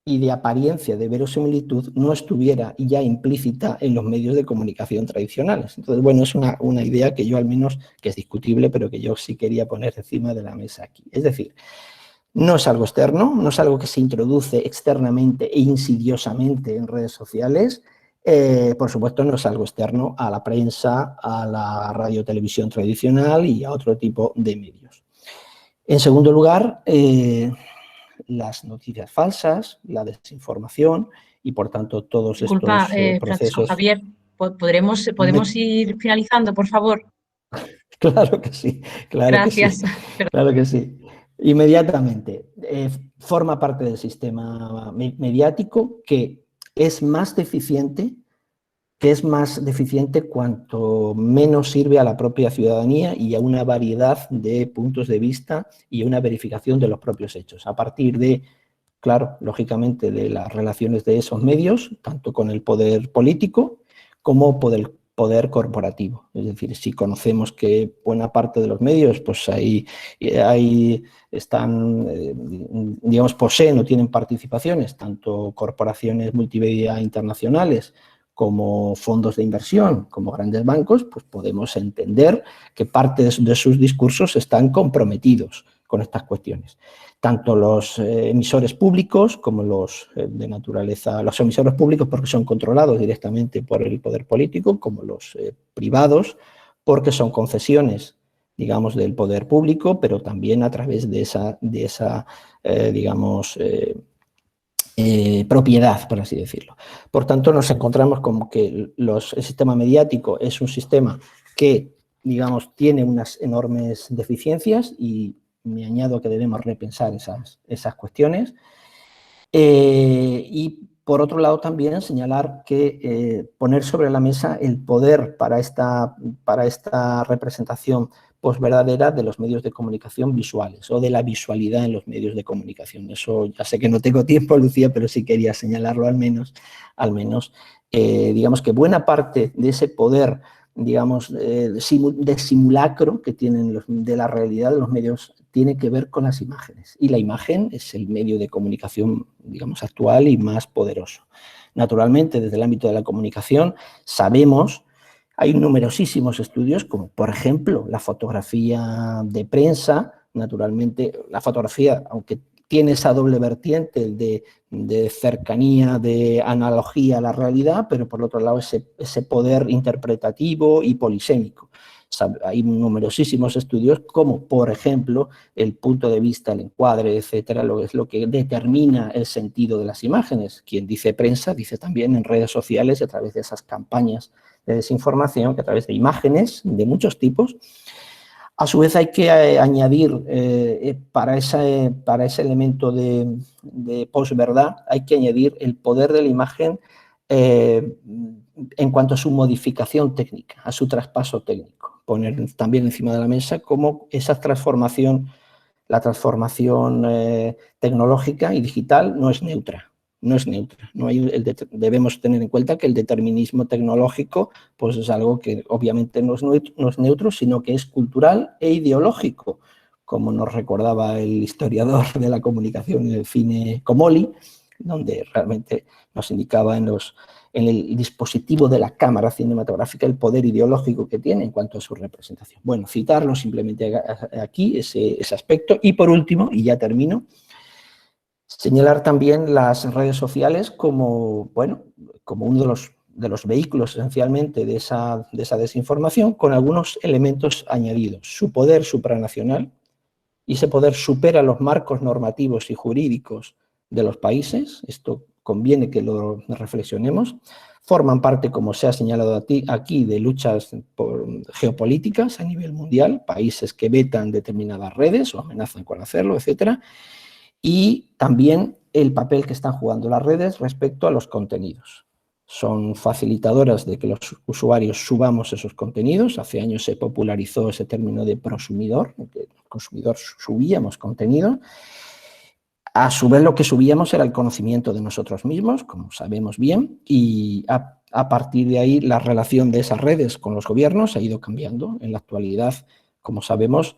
Speaker 6: y de apariencia de verosimilitud no estuviera ya implícita en los medios de comunicación tradicionales. Entonces, bueno, es una idea que yo al menos, que es discutible, pero que yo sí quería poner encima de la mesa aquí. Es decir, no es algo externo, no es algo que se introduce externamente e insidiosamente en redes sociales. Por supuesto, no es algo externo a la prensa, a la radio televisión tradicional y a otro tipo de medios. En segundo lugar, las noticias falsas, la desinformación y, por tanto, todos estos procesos...
Speaker 2: Francisco Javier, ¿podemos ir finalizando, por favor?
Speaker 6: Claro que sí, claro.
Speaker 2: Gracias.
Speaker 6: Que sí, claro que sí. Inmediatamente, forma parte del sistema mediático que es más deficiente que es más deficiente cuanto menos sirve a la propia ciudadanía y a una variedad de puntos de vista y a una verificación de los propios hechos. A partir de, claro, lógicamente, de las relaciones de esos medios, tanto con el poder político como poder corporativo. Es decir, si conocemos que buena parte de los medios, pues ahí están, digamos, poseen o tienen participaciones, tanto corporaciones multimedia internacionales como fondos de inversión, como grandes bancos, pues podemos entender que parte de sus discursos están comprometidos con estas cuestiones. Tanto los emisores públicos como los de naturaleza, los emisores públicos porque son controlados directamente por el poder político, como los privados porque son concesiones, digamos, del poder público, pero también a través de esa digamos, propiedad, por así decirlo. Por tanto, nos encontramos como que el sistema mediático es un sistema que, digamos, tiene unas enormes deficiencias y me añado que debemos repensar esas cuestiones. Y por otro lado también señalar que poner sobre la mesa el poder para esta representación posverdadera de los medios de comunicación visuales o de la visualidad en los medios de comunicación. Eso ya sé que no tengo tiempo, Lucía, pero sí quería señalarlo al menos digamos que buena parte de ese poder, digamos, de simulacro que tienen de la realidad de los medios tiene que ver con las imágenes. Y la imagen es el medio de comunicación, digamos, actual y más poderoso. Naturalmente, desde el ámbito de la comunicación, sabemos, hay numerosísimos estudios, como por ejemplo la fotografía de prensa. Naturalmente, la fotografía, aunque tiene esa doble vertiente de cercanía, de analogía a la realidad, pero por otro lado ese poder interpretativo y polisémico. Hay numerosísimos estudios como, por ejemplo, el punto de vista, el encuadre, etcétera, es lo que determina el sentido de las imágenes. Quien dice prensa, dice también en redes sociales y a través de esas campañas de desinformación, que a través de imágenes de muchos tipos. A su vez hay que añadir, para ese elemento de posverdad, hay que añadir el poder de la imagen en cuanto a su modificación técnica, a su traspaso técnico. Poner también encima de la mesa cómo esa transformación, la transformación tecnológica y digital no es neutra. No es neutra. Debemos tener en cuenta que el determinismo tecnológico pues es algo que obviamente no es neutro, sino que es cultural e ideológico, como nos recordaba el historiador de la comunicación y el cine Comolli, donde realmente nos indicaba en el dispositivo de la cámara cinematográfica el poder ideológico que tiene en cuanto a su representación. Bueno, citarlo simplemente aquí, ese aspecto. Y por último, y ya termino, señalar también las redes sociales como uno de los vehículos esencialmente de esa desinformación, con algunos elementos añadidos. Su poder supranacional, y ese poder supera los marcos normativos y jurídicos de los países, esto conviene que lo reflexionemos, forman parte, como se ha señalado aquí, de luchas geopolíticas a nivel mundial, países que vetan determinadas redes o amenazan con hacerlo, etcétera, y también el papel que están jugando las redes respecto a los contenidos. Son facilitadoras de que los usuarios subamos esos contenidos. Hace años se popularizó ese término de prosumidor, que el consumidor subíamos contenido. A su vez, lo que subíamos era el conocimiento de nosotros mismos, como sabemos bien, y a partir de ahí la relación de esas redes con los gobiernos ha ido cambiando. En la actualidad, como sabemos,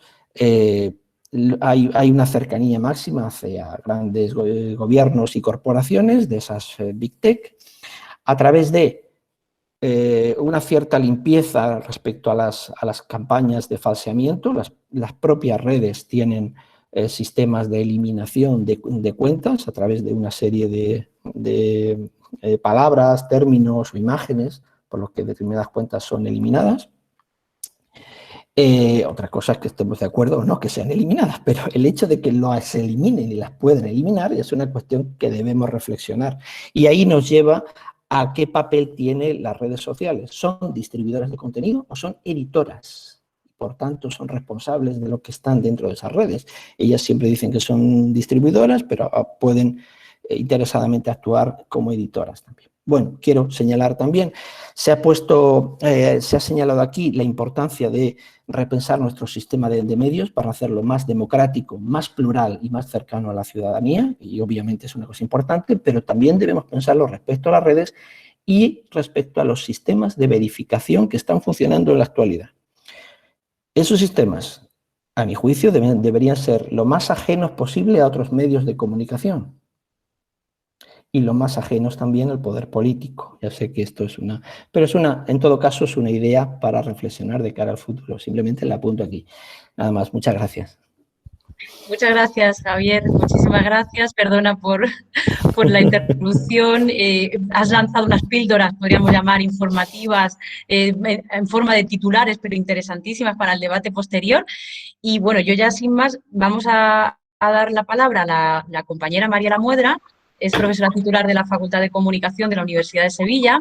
Speaker 6: hay una cercanía máxima hacia grandes gobiernos y corporaciones de esas Big Tech, a través de una cierta limpieza respecto a las campañas de falseamiento. Las propias redes tienen sistemas de eliminación de cuentas a través de una serie de palabras, términos o imágenes, por los que determinadas cuentas son eliminadas. Otra cosa es que estemos de acuerdo o no que sean eliminadas, pero el hecho de que las eliminen y las puedan eliminar es una cuestión que debemos reflexionar. Y ahí nos lleva a qué papel tienen las redes sociales. ¿Son distribuidoras de contenido o son editoras? Por tanto, son responsables de lo que están dentro de esas redes. Ellas siempre dicen que son distribuidoras, pero pueden interesadamente actuar como editoras también. Bueno, quiero señalar también, se ha señalado aquí la importancia de repensar nuestro sistema de medios para hacerlo más democrático, más plural y más cercano a la ciudadanía, y obviamente es una cosa importante, pero también debemos pensarlo respecto a las redes y respecto a los sistemas de verificación que están funcionando en la actualidad. Esos sistemas, a mi juicio, deberían ser lo más ajenos posible a otros medios de comunicación y lo más ajenos también al poder político. Ya sé que esto es pero en todo caso es una idea para reflexionar de cara al futuro. Simplemente la apunto aquí. Nada más, muchas gracias.
Speaker 2: Muchas gracias, Javier. Muchísimas gracias. Perdona por la interrupción. Has lanzado unas píldoras, podríamos llamar, informativas, en forma de titulares, pero interesantísimas para el debate posterior. Y bueno, yo ya sin más, vamos a dar la palabra a la compañera María Lamuedra. Es profesora titular de la Facultad de Comunicación de la Universidad de Sevilla.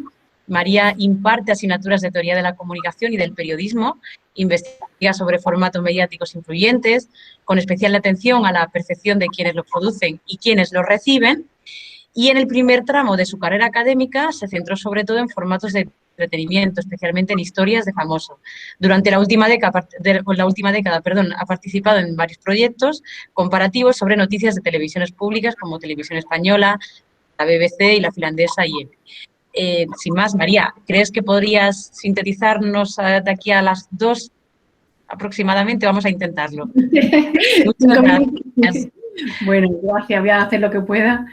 Speaker 2: María imparte asignaturas de Teoría de la Comunicación y del Periodismo, investiga sobre formatos mediáticos influyentes, con especial atención a la percepción de quienes los producen y quienes los reciben, y en el primer tramo de su carrera académica se centró sobre todo en formatos de entretenimiento, especialmente en historias de famosos. Durante la última década, ha participado en varios proyectos comparativos sobre noticias de televisiones públicas como Televisión Española, la BBC y la finlandesa IEP. Sin más, María, ¿crees que podrías sintetizarnos de aquí a las 2 aproximadamente? Vamos a intentarlo. Muchas gracias.
Speaker 7: Bueno, gracias, voy a hacer lo que pueda.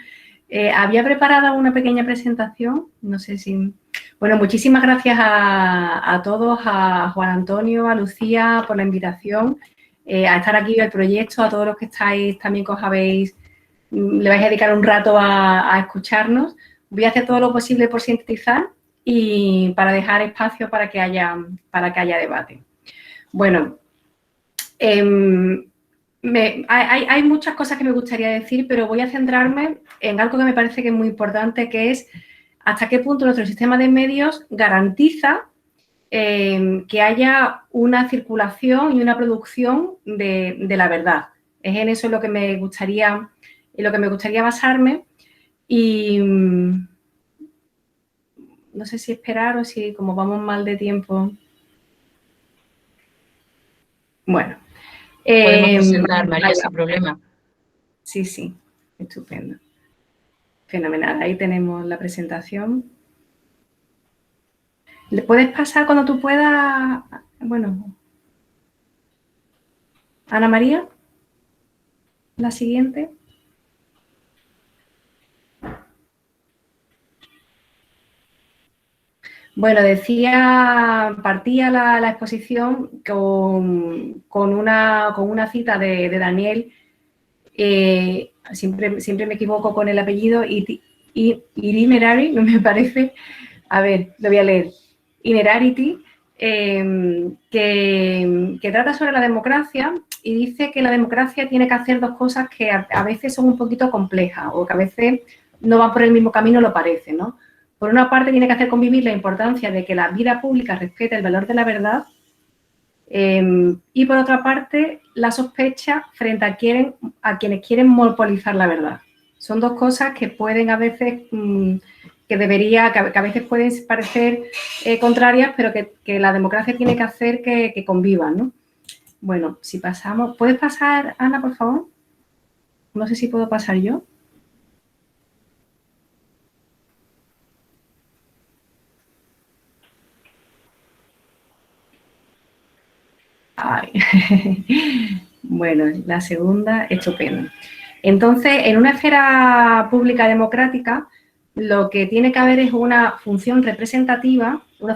Speaker 7: Había preparado una pequeña presentación, no sé si... Bueno, muchísimas gracias a todos, a Juan Antonio, a Lucía por la invitación, a estar aquí el proyecto, a todos los que estáis también le vais a dedicar un rato a escucharnos. Voy a hacer todo lo posible por sintetizar y para dejar espacio para que haya debate. Bueno, hay muchas cosas que me gustaría decir, pero voy a centrarme en algo que me parece que es muy importante, que es hasta qué punto nuestro sistema de medios garantiza que haya una circulación y una producción de la verdad. Es en eso lo que me gustaría basarme. Y no sé si esperar o si, como vamos mal de tiempo. Bueno.
Speaker 2: Podemos presentar, María, sin problema.
Speaker 7: Sí, sí, estupendo. Fenomenal, ahí tenemos la presentación. ¿Le puedes pasar cuando tú puedas? Bueno. Ana María, la siguiente. Bueno, partía la exposición con una cita de Daniel, siempre me equivoco con el apellido, Itinerary, me parece, a ver, lo voy a leer, Itinerarity, que trata sobre la democracia y dice que la democracia tiene que hacer dos cosas que a veces son un poquito complejas o que a veces no van por el mismo camino, lo parece, ¿no? Por una parte, tiene que hacer convivir la importancia de que la vida pública respete el valor de la verdad y, por otra parte, la sospecha frente a quienes quieren monopolizar la verdad. Son dos cosas que pueden a veces, que a veces pueden parecer contrarias, pero que la democracia tiene que hacer que convivan, ¿no? Bueno, si pasamos... ¿Puedes pasar, Ana, por favor? No sé si puedo pasar yo. Ay. Bueno, la segunda, estupendo. Entonces, en una esfera pública democrática, lo que tiene que haber es una función representativa que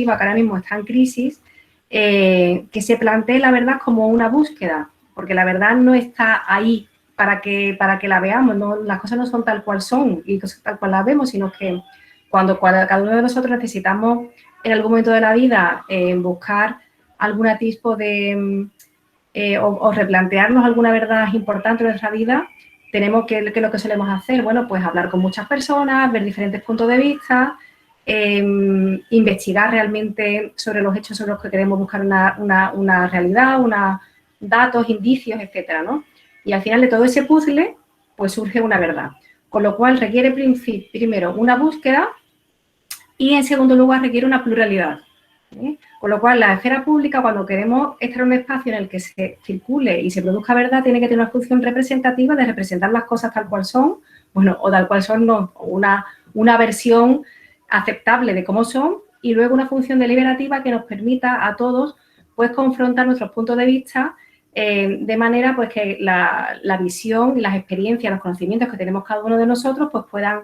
Speaker 7: ahora mismo está en crisis, que se plantee la verdad como una búsqueda, porque la verdad no está ahí para que la veamos, ¿no? Las cosas no son tal cual son y tal cual las vemos, sino que cuando cada uno de nosotros necesitamos en algún momento de la vida buscar algún atisbo de o replantearnos alguna verdad importante de nuestra vida, tenemos que lo que solemos hacer, bueno, pues hablar con muchas personas, ver diferentes puntos de vista, investigar realmente sobre los hechos sobre los que queremos buscar una realidad, datos, indicios, etcétera, ¿no? Y al final de todo ese puzzle, pues surge una verdad. con lo cual requiere primero una búsqueda y, en segundo lugar, requiere una pluralidad. Con lo cual, la esfera pública, cuando queremos estar en un espacio en el que se circule y se produzca verdad, tiene que tener una función representativa de representar las cosas tal cual son, bueno, o tal cual son, no, una versión aceptable de cómo son, y luego una función deliberativa que nos permita a todos, pues, confrontar nuestros puntos de vista de manera, pues, que la visión y las experiencias, los conocimientos que tenemos cada uno de nosotros, pues puedan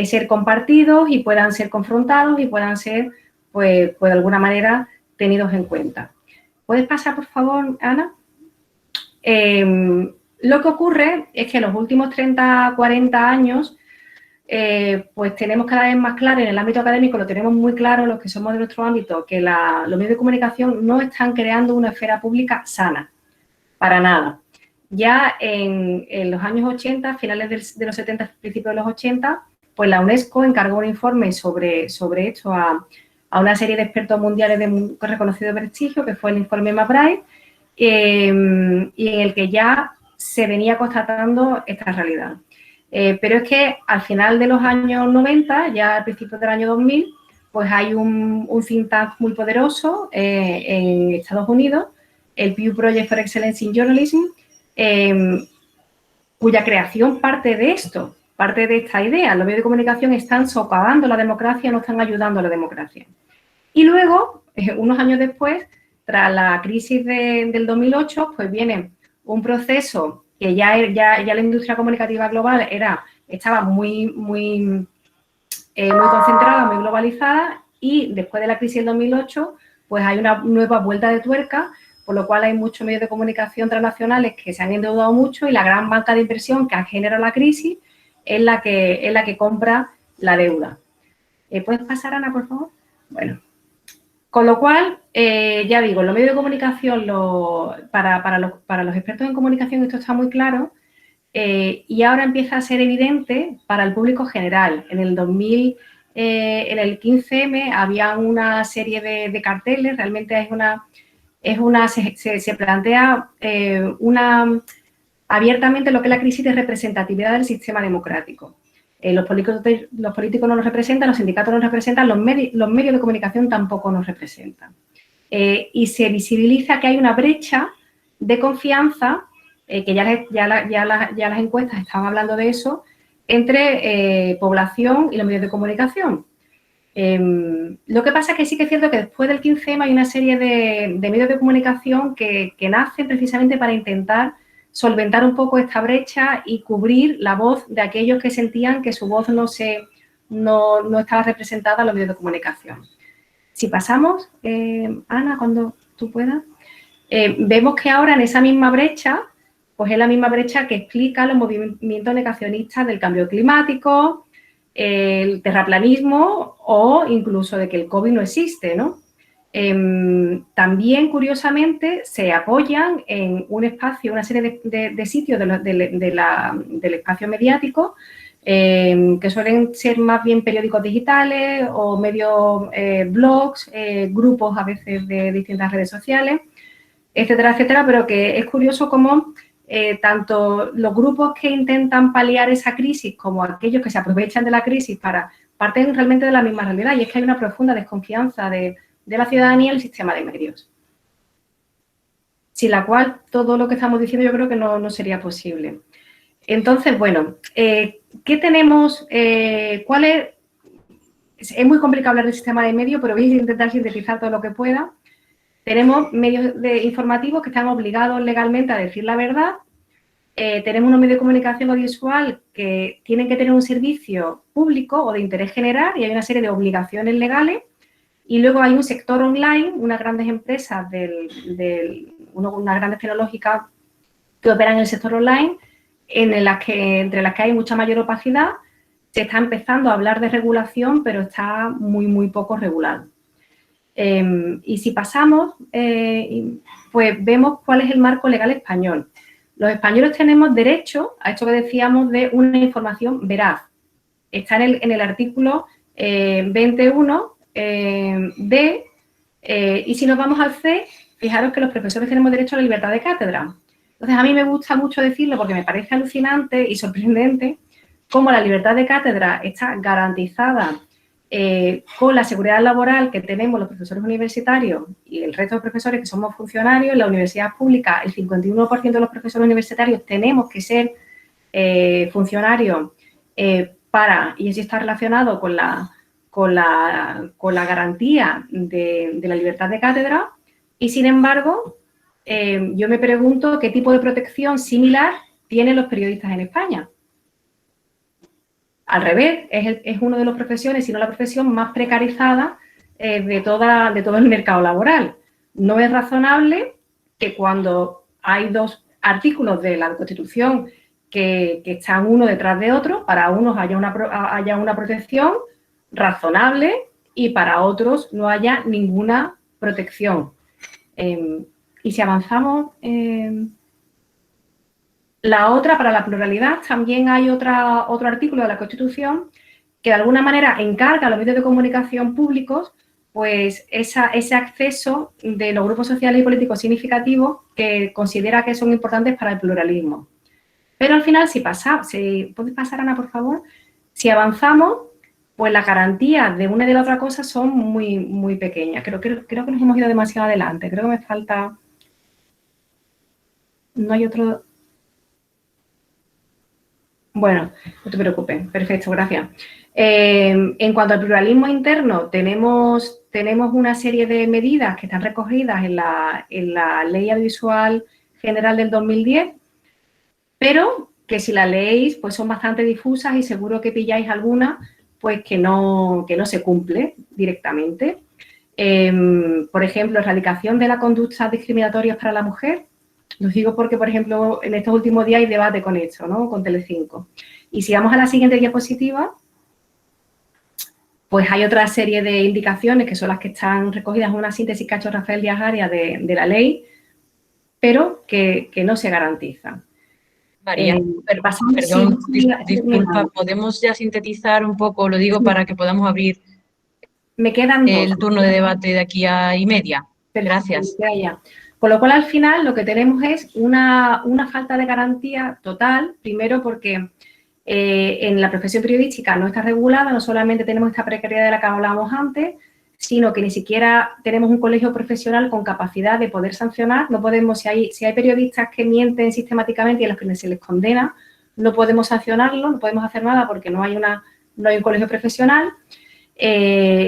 Speaker 7: ser compartidos y puedan ser confrontados y puedan ser, pues de alguna manera, tenidos en cuenta. ¿Puedes pasar, por favor, Ana? Lo que ocurre es que en los últimos 30, 40 años, pues tenemos cada vez más claro, en el ámbito académico lo tenemos muy claro, los que somos de nuestro ámbito, que los medios de comunicación no están creando una esfera pública sana, para nada. Ya en los años 80, finales de los 70, principios de los 80, pues la UNESCO encargó un informe sobre esto a una serie de expertos mundiales de reconocido prestigio, que fue el informe McBride, y en el que ya se venía constatando esta realidad. Pero es que al final de los años 90, ya al principio del año 2000, pues hay un think tank muy poderoso en Estados Unidos, el Pew Project for Excellence in Journalism, cuya creación parte de esto, parte de esta idea. Los medios de comunicación están socavando la democracia, no están ayudando a la democracia. Y luego, unos años después, tras la crisis del 2008, pues viene un proceso que ya la industria comunicativa global estaba muy concentrada, muy globalizada, y después de la crisis del 2008, pues hay una nueva vuelta de tuerca, por lo cual hay muchos medios de comunicación transnacionales que se han endeudado mucho y la gran banca de inversión que ha generado la crisis es la que compra la deuda. ¿Puedes pasar, Ana, por favor? Bueno, con lo cual, ya digo, los medios de comunicación, para los expertos en comunicación esto está muy claro, y ahora empieza a ser evidente para el público general. En el 2000, en el 15M, había una serie de carteles, realmente se plantea abiertamente lo que es la crisis de representatividad del sistema democrático. Los políticos no nos representan, los sindicatos no nos representan, los medios de comunicación tampoco nos representan. Y se visibiliza que hay una brecha de confianza, que ya las encuestas estaban hablando de eso, entre población y los medios de comunicación. Lo que pasa es que sí que es cierto que después del 15M hay una serie de medios de comunicación que nacen precisamente para intentar solventar un poco esta brecha y cubrir la voz de aquellos que sentían que su voz no estaba representada en los medios de comunicación. Si pasamos, Ana, cuando tú puedas, vemos que ahora en esa misma brecha, pues es la misma brecha que explica los movimientos negacionistas del cambio climático, el terraplanismo o incluso de que el COVID no existe, ¿no? También, curiosamente, se apoyan en un espacio, una serie de sitios del espacio mediático, que suelen ser más bien periódicos digitales o medios blogs, grupos a veces de distintas redes sociales, etcétera, etcétera, pero que es curioso cómo tanto los grupos que intentan paliar esa crisis como aquellos que se aprovechan de la crisis parten realmente de la misma realidad, y es que hay una profunda desconfianza de la ciudadanía en el sistema de medios, sin la cual todo lo que estamos diciendo yo creo que no sería posible. Entonces, bueno, ¿qué tenemos? Es muy complicado hablar del sistema de medios, pero voy a intentar sintetizar todo lo que pueda. Tenemos medios informativos que están obligados legalmente a decir la verdad. Tenemos unos medios de comunicación audiovisual que tienen que tener un servicio público o de interés general y hay una serie de obligaciones legales. Y luego hay un sector online, unas grandes empresas, unas grandes tecnológicas que operan en el sector online, entre las que hay mucha mayor opacidad. Se está empezando a hablar de regulación, pero está muy poco regulado. Y si pasamos, pues vemos cuál es el marco legal español. Los españoles tenemos derecho a esto que decíamos de una información veraz. Está en el artículo 21 y si nos vamos al C, fijaros que los profesores tenemos derecho a la libertad de cátedra. Entonces, a mí me gusta mucho decirlo porque me parece alucinante y sorprendente cómo la libertad de cátedra está garantizada con la seguridad laboral que tenemos los profesores universitarios y el resto de profesores que somos funcionarios. En la universidad pública, el 51% de los profesores universitarios tenemos que ser funcionarios y eso está relacionado con la garantía de la libertad de cátedra. Y, sin embargo, yo me pregunto qué tipo de protección similar tienen los periodistas en España. Al revés, es una de las profesiones, si no la profesión más precarizada de todo el mercado laboral. No es razonable que cuando hay dos artículos de la Constitución que están uno detrás de otro, para unos haya una protección razonable y para otros no haya ninguna protección. Y si avanzamos... La otra, para la pluralidad, también hay otro artículo de la Constitución que de alguna manera encarga a los medios de comunicación públicos pues ese acceso de los grupos sociales y políticos significativos que considera que son importantes para el pluralismo. Pero al final, ¿puedes pasar, Ana, por favor? Si avanzamos, pues las garantías de una y de la otra cosa son muy, muy pequeñas. Creo que nos hemos ido demasiado adelante. Creo que me falta... No hay otro... Bueno, no te preocupes. Perfecto, gracias. En cuanto al pluralismo interno, tenemos una serie de medidas que están recogidas en la Ley Audiovisual General del 2010, pero que si la leéis, pues son bastante difusas y seguro que pilláis alguna, pues que no se cumple directamente. Por ejemplo, erradicación de la conducta discriminatoria para la mujer. Los digo porque, por ejemplo, en estos últimos días hay debate con esto, ¿no? Con Telecinco. Y si vamos a la siguiente diapositiva, pues hay otra serie de indicaciones que son las que están recogidas en una síntesis que ha hecho Rafael Díaz Arias de la ley, pero que no se garantizan.
Speaker 2: María, perdón, disculpa, ¿podemos ya sintetizar un poco? Lo digo para que podamos abrir el turno de debate de aquí a y media. Gracias.
Speaker 7: Con lo cual, al final, lo que tenemos es una falta de garantía total, primero porque en la profesión periodística no está regulada, no solamente tenemos esta precariedad de la que hablábamos antes, sino que ni siquiera tenemos un colegio profesional con capacidad de poder sancionar. No podemos, si hay periodistas que mienten sistemáticamente y a los que se les condena, no podemos sancionarlos, no podemos hacer nada porque no hay un colegio profesional.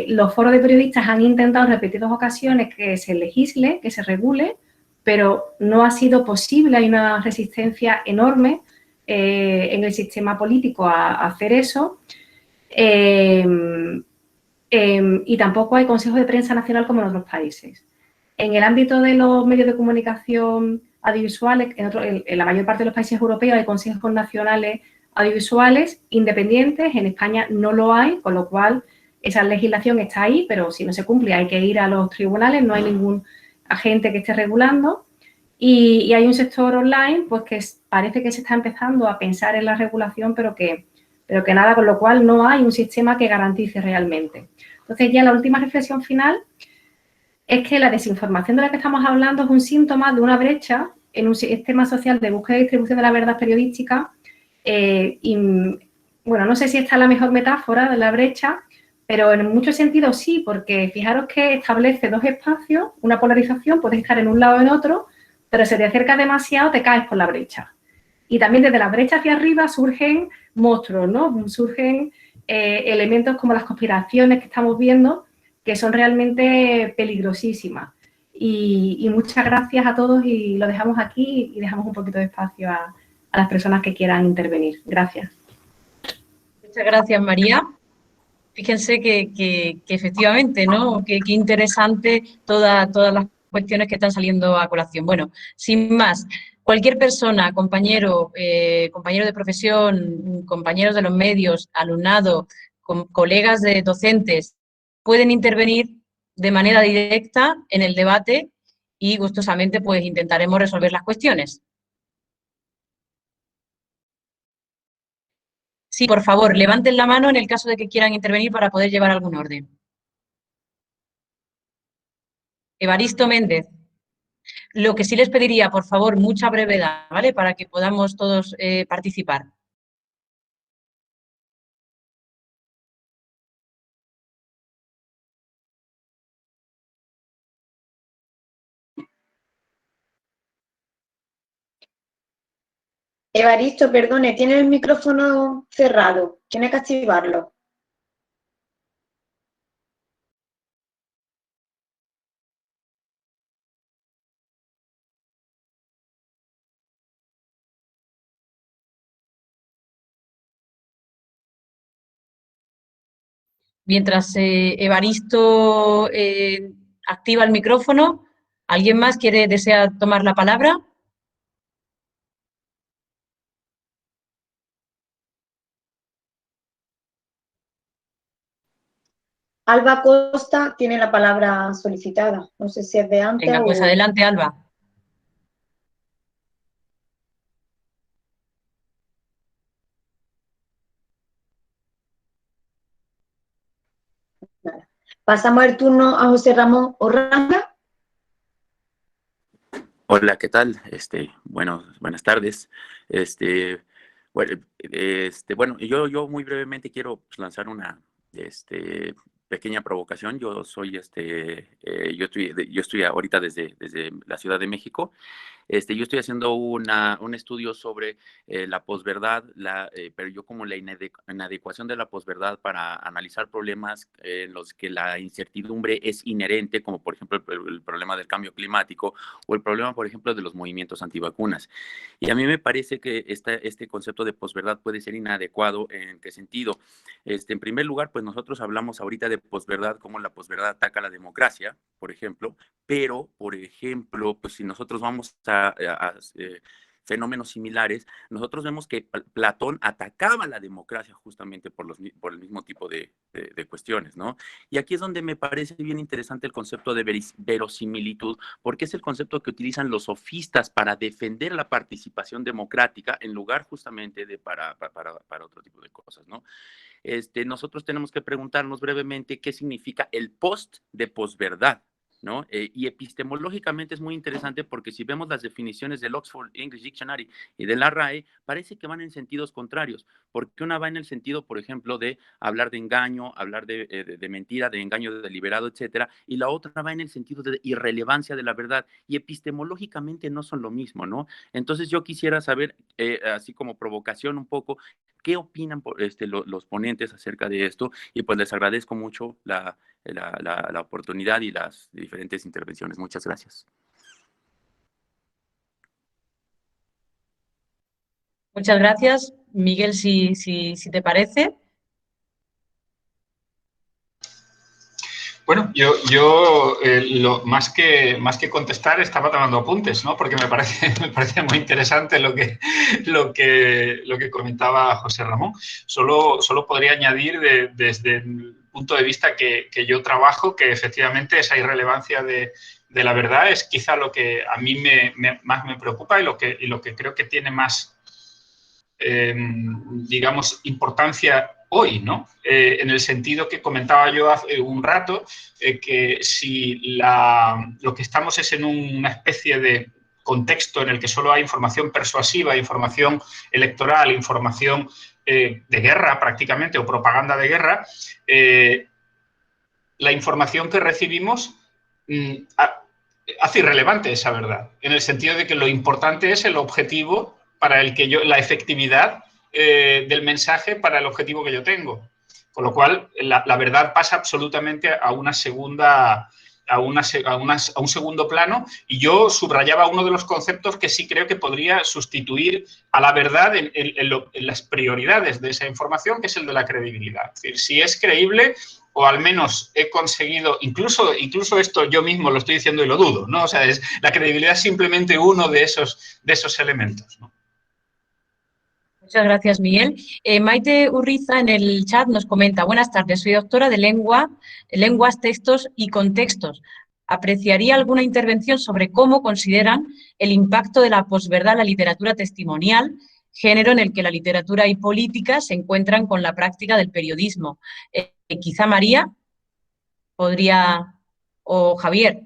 Speaker 7: Los foros de periodistas han intentado en repetidas ocasiones que se legisle, que se regule, pero no ha sido posible, hay una resistencia enorme en el sistema político a hacer eso. Y tampoco hay Consejo de Prensa Nacional como en otros países. En el ámbito de los medios de comunicación audiovisuales, en la mayor parte de los países europeos hay consejos nacionales audiovisuales independientes, en España no lo hay, con lo cual esa legislación está ahí, pero si no se cumple hay que ir a los tribunales, no hay ningún agente que esté regulando. Y hay un sector online pues que parece que se está empezando a pensar en la regulación, pero que nada, con lo cual no hay un sistema que garantice realmente. Entonces, ya la última reflexión final es que la desinformación de la que estamos hablando es un síntoma de una brecha en un sistema social de búsqueda y distribución de la verdad periodística. Y, bueno, no sé si esta es la mejor metáfora de la brecha, pero en muchos sentidos sí, porque fijaros que establece dos espacios, una polarización, puedes estar en un lado o en otro, pero si te acercas demasiado te caes por la brecha. Y también desde la brecha hacia arriba surgen monstruos, ¿no? Surgen elementos como las conspiraciones que estamos viendo, que son realmente peligrosísimas. Y muchas gracias a todos y lo dejamos aquí y dejamos un poquito de espacio a las personas que quieran intervenir. Gracias.
Speaker 2: Muchas gracias, María. Fíjense que efectivamente, ¿no? Qué interesante todas las cuestiones que están saliendo a colación. Bueno, sin más, cualquier persona, compañero de profesión, compañeros de los medios, alumnado, colegas de docentes, pueden intervenir de manera directa en el debate y gustosamente pues intentaremos resolver las cuestiones. Sí, por favor, levanten la mano en el caso de que quieran intervenir para poder llevar algún orden. Evaristo Méndez. Lo que sí les pediría, por favor, mucha brevedad, ¿vale? Para que podamos todos participar.
Speaker 8: Evaristo, perdone, tiene el micrófono cerrado. Tiene que activarlo.
Speaker 2: Mientras Evaristo activa el micrófono, ¿alguien más desea tomar la palabra?
Speaker 8: Alba Costa tiene la palabra solicitada. No sé si es de antes
Speaker 2: Venga, pues
Speaker 8: o...
Speaker 2: adelante, Alba.
Speaker 8: Nada. Pasamos el turno a José Ramón Orranga.
Speaker 9: Hola, ¿qué tal? Buenas tardes. Bueno, yo muy brevemente quiero pues, lanzar una pequeña provocación. Yo soy yo estoy ahorita desde la Ciudad de México. Yo estoy haciendo un estudio sobre la posverdad, pero yo como la inadecuación de la posverdad para analizar problemas en los que la incertidumbre es inherente, como por ejemplo el problema del cambio climático o el problema, por ejemplo, de los movimientos antivacunas. Y a mí me parece que este concepto de posverdad puede ser inadecuado. ¿En qué sentido? En primer lugar, pues nosotros hablamos ahorita de posverdad, como la posverdad ataca a la democracia, por ejemplo, pero, por ejemplo, pues si nosotros vamos a fenómenos similares, nosotros vemos que Platón atacaba la democracia justamente por el mismo tipo de cuestiones, ¿no? Y aquí es donde me parece bien interesante el concepto de verosimilitud, porque es el concepto que utilizan los sofistas para defender la participación democrática en lugar justamente de para otro tipo de cosas, ¿no? Nosotros tenemos que preguntarnos brevemente qué significa el post de posverdad, ¿no? Y epistemológicamente es muy interesante porque si vemos las definiciones del Oxford English Dictionary y de la RAE, parece que van en sentidos contrarios, porque una va en el sentido, por ejemplo, de hablar de engaño, hablar de mentira, de engaño deliberado, etcétera, y la otra va en el sentido de irrelevancia de la verdad, y epistemológicamente no son lo mismo, ¿no? Entonces yo quisiera saber, así como provocación un poco, ¿qué opinan los ponentes acerca de esto? Y pues les agradezco mucho la oportunidad y las diferentes intervenciones. Muchas gracias.
Speaker 2: Muchas gracias. Miguel, si te parece.
Speaker 3: Bueno, más que contestar estaba tomando apuntes, ¿no? Porque me parece muy interesante lo que comentaba José Ramón. Solo podría añadir desde el punto de vista que yo trabajo, que efectivamente esa irrelevancia de la verdad es quizá lo que a mí más me preocupa y lo que creo que tiene más, digamos, importancia hoy, ¿no? En el sentido que comentaba yo hace un rato, que si lo que estamos es en una especie de contexto en el que solo hay información persuasiva, información electoral, información de guerra prácticamente, o propaganda de guerra, la información que recibimos hace irrelevante esa verdad, en el sentido de que lo importante es el objetivo para el que la efectividad del mensaje para el objetivo que yo tengo. Con lo cual, la verdad pasa absolutamente a un segundo plano, y yo subrayaba uno de los conceptos que sí creo que podría sustituir a la verdad en las prioridades de esa información, que es el de la credibilidad. Es decir, si es creíble, o al menos he conseguido, incluso esto yo mismo lo estoy diciendo y lo dudo, ¿no? O sea, la credibilidad es simplemente uno de esos elementos, ¿no?
Speaker 2: Muchas gracias, Miguel. Maite Urriza en el chat nos comenta: buenas tardes, soy doctora de lenguas, textos y contextos. ¿Apreciaría alguna intervención sobre cómo consideran el impacto de la posverdad en la literatura testimonial, género en el que la literatura y política se encuentran con la práctica del periodismo? Quizá María podría, o Javier.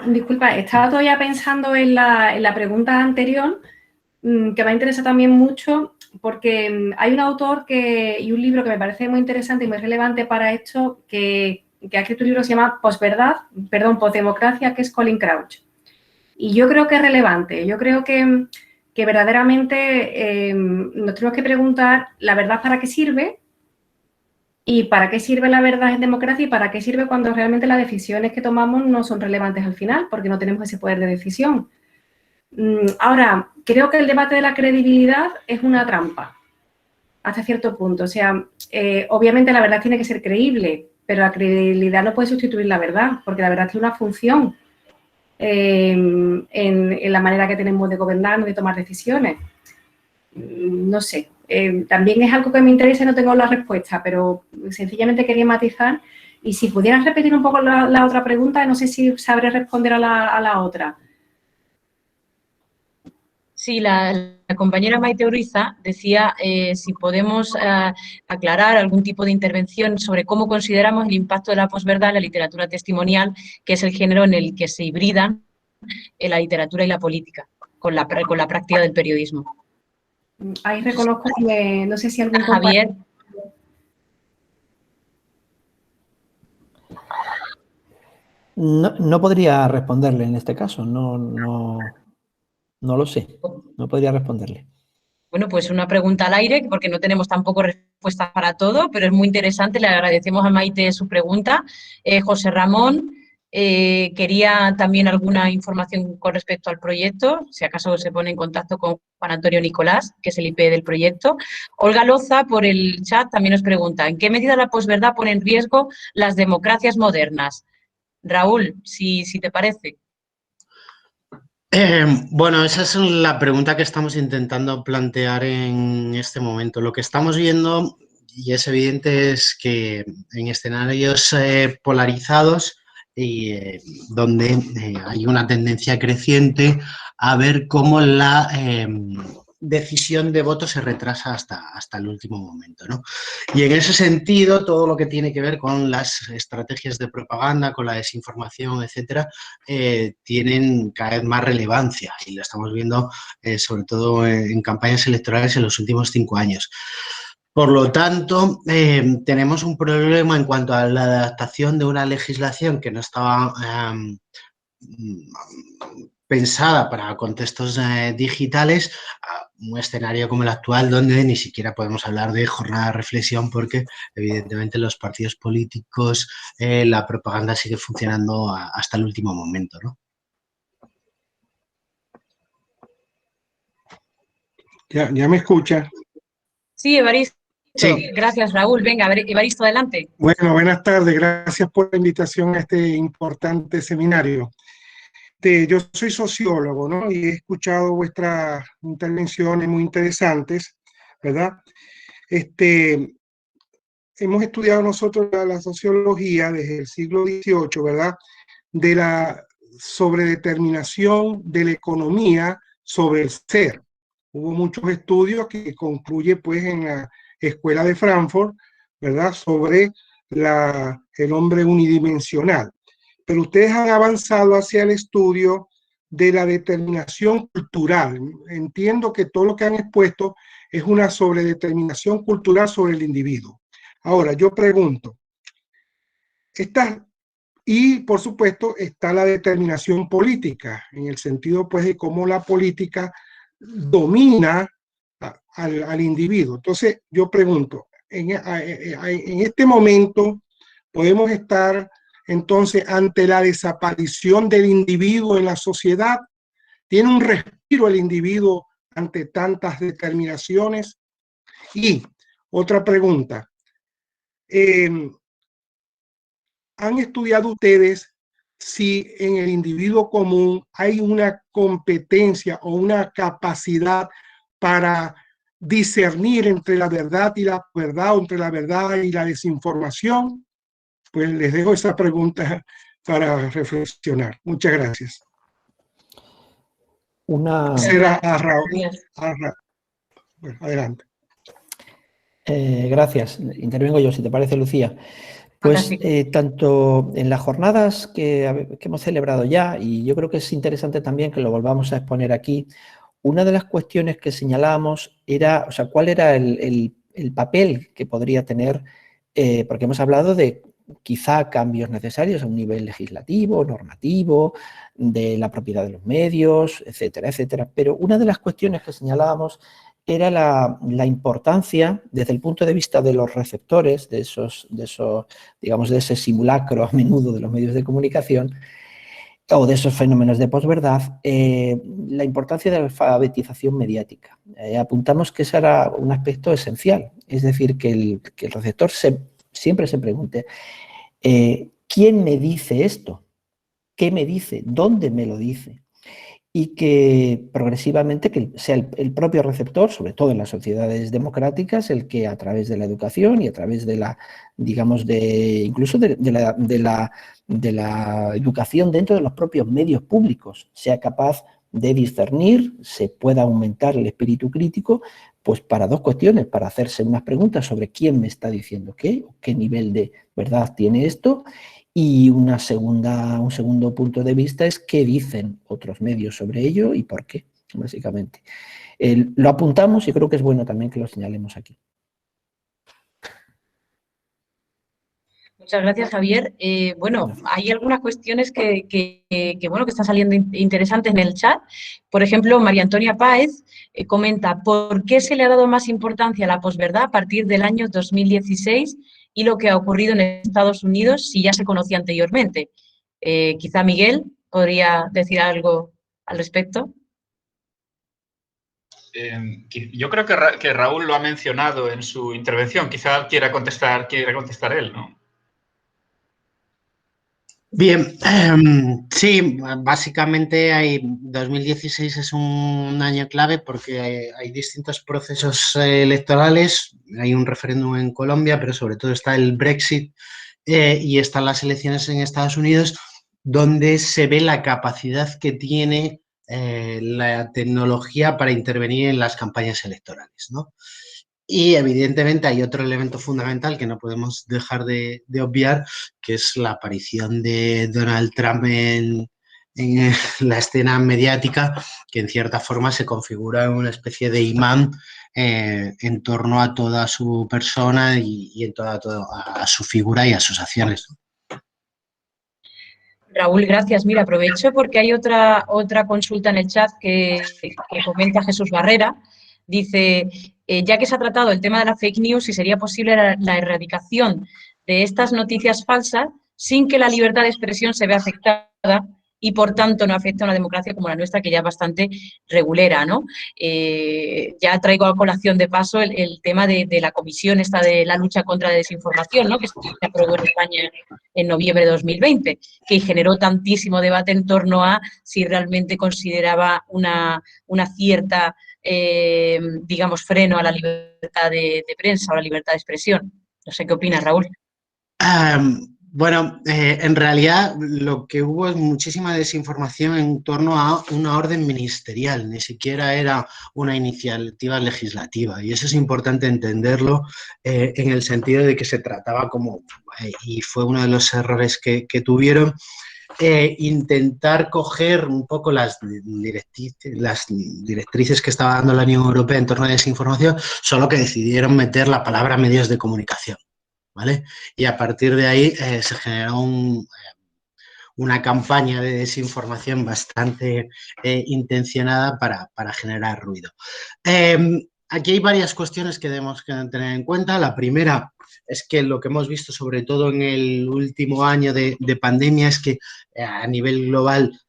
Speaker 7: Disculpa, estaba todavía pensando en la pregunta anterior, que me interesa también mucho, porque hay un autor y un libro que me parece muy interesante y muy relevante para esto, que ha escrito un libro que se llama Postdemocracia, que es Colin Crouch. Y yo creo que es relevante. Yo creo que verdaderamente nos tenemos que preguntar la verdad para qué sirve y para qué sirve la verdad en democracia y para qué sirve cuando realmente las decisiones que tomamos no son relevantes al final porque no tenemos ese poder de decisión. Ahora, creo que el debate de la credibilidad es una trampa hasta cierto punto. O sea, obviamente la verdad tiene que ser creíble, pero la credibilidad no puede sustituir la verdad porque la verdad tiene una función en la manera que tenemos de gobernarnos, de tomar decisiones. No sé, también es algo que me interesa y no tengo la respuesta, pero sencillamente quería matizar. Y si pudieras repetir un poco la otra pregunta, no sé si sabré responder a la otra.
Speaker 2: Sí, la compañera Maite Uriza decía si podemos aclarar algún tipo de intervención sobre cómo consideramos el impacto de la posverdad en la literatura testimonial, que es el género en el que se hibridan la literatura y la política, con la práctica del periodismo.
Speaker 7: Ahí reconozco que no sé si algún
Speaker 2: Javier.
Speaker 6: No podría responderle en este caso, no lo sé, no podría responderle.
Speaker 2: Bueno, pues una pregunta al aire, porque no tenemos tampoco respuestas para todo, pero es muy interesante. Le agradecemos a Maite su pregunta. José Ramón quería también alguna información con respecto al proyecto, si acaso se pone en contacto con Juan Antonio Nicolás, que es el IP del proyecto. Olga Loza, por el chat, también nos pregunta, ¿en qué medida la posverdad pone en riesgo las democracias modernas? Raúl, si te parece.
Speaker 4: Bueno, esa es la pregunta que estamos intentando plantear en este momento. Lo que estamos viendo, y es evidente, es que en escenarios polarizados y donde hay una tendencia creciente a ver cómo la decisión de voto se retrasa hasta el último momento, ¿no? Y en ese sentido, todo lo que tiene que ver con las estrategias de propaganda, con la desinformación, etcétera, tienen cada vez más relevancia y lo estamos viendo sobre todo en campañas electorales en los últimos 5 años. Por lo tanto, tenemos un problema en cuanto a la adaptación de una legislación que no estaba pensada para contextos digitales a un escenario como el actual donde ni siquiera podemos hablar de jornada de reflexión porque evidentemente los partidos políticos, la propaganda sigue funcionando hasta el último momento, ¿no?
Speaker 10: ¿Ya me escucha?
Speaker 2: Sí, Evaristo.
Speaker 10: Sí.
Speaker 2: Gracias, Raúl. Venga, Evaristo, adelante.
Speaker 10: Bueno, buenas tardes. Gracias por la invitación a este importante seminario. Yo soy sociólogo, ¿no? Y he escuchado vuestras intervenciones muy interesantes, ¿verdad? Hemos estudiado nosotros la sociología desde el siglo XVIII, ¿verdad? De la sobredeterminación de la economía sobre el ser. Hubo muchos estudios que concluye pues en la Escuela de Frankfurt, ¿verdad? Sobre el hombre unidimensional. Pero ustedes han avanzado hacia el estudio de la determinación cultural. Entiendo que todo lo que han expuesto es una sobredeterminación cultural sobre el individuo. Ahora, yo pregunto, y por supuesto está la determinación política, en el sentido pues de cómo la política domina al individuo. Entonces yo pregunto, en este momento podemos estar entonces ante la desaparición del individuo en la sociedad. ¿Tiene un respiro el individuo ante tantas determinaciones? Y otra pregunta, ¿han estudiado ustedes si en el individuo común hay una competencia o una capacidad para discernir entre la verdad y la verdad, o entre la verdad y la desinformación? Pues les dejo esa pregunta para reflexionar. Muchas gracias. Será a Raúl. Bueno, adelante.
Speaker 6: Gracias. Intervengo yo, si te parece, Lucía. Pues tanto en las jornadas que hemos celebrado ya, y yo creo que es interesante también que lo volvamos a exponer aquí, una de las cuestiones que señalábamos era, o sea, cuál era el papel que podría tener, porque hemos hablado de quizá cambios necesarios a un nivel legislativo, normativo, de la propiedad de los medios, etcétera, etcétera. Pero una de las cuestiones que señalábamos era la importancia, desde el punto de vista de los receptores, de esos, digamos, de ese simulacro a menudo de los medios de comunicación, o de esos fenómenos de posverdad, la importancia de la alfabetización mediática. Apuntamos que ese era un aspecto esencial, es decir, que el receptor siempre se pregunte, ¿quién me dice esto? ¿Qué me dice? ¿Dónde me lo dice? Y que progresivamente que sea el propio receptor, sobre todo en las sociedades democráticas, el que a través de la educación y a través de la, digamos, incluso de la educación dentro de los propios medios públicos, sea capaz de discernir, se pueda aumentar el espíritu crítico, pues para dos cuestiones, para hacerse unas preguntas sobre quién me está diciendo qué nivel de verdad tiene esto, y un segundo punto de vista es qué dicen otros medios sobre ello y por qué, básicamente. Lo apuntamos y creo que es bueno también que lo señalemos aquí.
Speaker 2: Muchas gracias, Javier. Bueno, hay algunas cuestiones que están saliendo interesantes en el chat. Por ejemplo, María Antonia Páez comenta, ¿por qué se le ha dado más importancia a la posverdad a partir del año 2016 y lo que ha ocurrido en Estados Unidos si ya se conocía anteriormente? Quizá Miguel podría decir algo al respecto.
Speaker 3: Yo creo que Raúl lo ha mencionado en su intervención. Quizá quiera contestar él, ¿no?
Speaker 4: Bien, sí, básicamente 2016 es un año clave porque hay distintos procesos electorales, hay un referéndum en Colombia, pero sobre todo está el Brexit y están las elecciones en Estados Unidos, donde se ve la capacidad que tiene la tecnología para intervenir en las campañas electorales, ¿no? Y evidentemente hay otro elemento fundamental que no podemos dejar de obviar, que es la aparición de Donald Trump en la escena mediática, que en cierta forma se configura en una especie de imán en torno a toda su persona y en a su figura y a sus acciones.
Speaker 2: Raúl, gracias. Mira, aprovecho porque hay otra consulta en el chat que comenta Jesús Barrera. Dice, ya que se ha tratado el tema de la fake news, si sería posible la erradicación de estas noticias falsas sin que la libertad de expresión se vea afectada y, por tanto, no afecte a una democracia como la nuestra, que ya es bastante regulera, ¿no? Ya traigo a colación de paso el tema de la comisión esta de la lucha contra la desinformación, ¿no? Que se aprobó en España en noviembre de 2020, que generó tantísimo debate en torno a si realmente consideraba una cierta, digamos, freno a la libertad de prensa o la libertad de expresión. No sé qué opinas, Raúl.
Speaker 4: Bueno, en realidad lo que hubo es muchísima desinformación en torno a una orden ministerial, ni siquiera era una iniciativa legislativa, y eso es importante entenderlo en el sentido de que se trataba como, y fue uno de los errores que tuvieron, intentar coger un poco las directrices que estaba dando la Unión Europea en torno a desinformación, solo que decidieron meter la palabra medios de comunicación. ¿Vale? Y a partir de ahí se generó una campaña de desinformación bastante intencionada para generar ruido. Aquí hay varias cuestiones que debemos tener en cuenta. La primera es que lo que hemos visto, sobre todo en el último año de pandemia, es que a nivel global,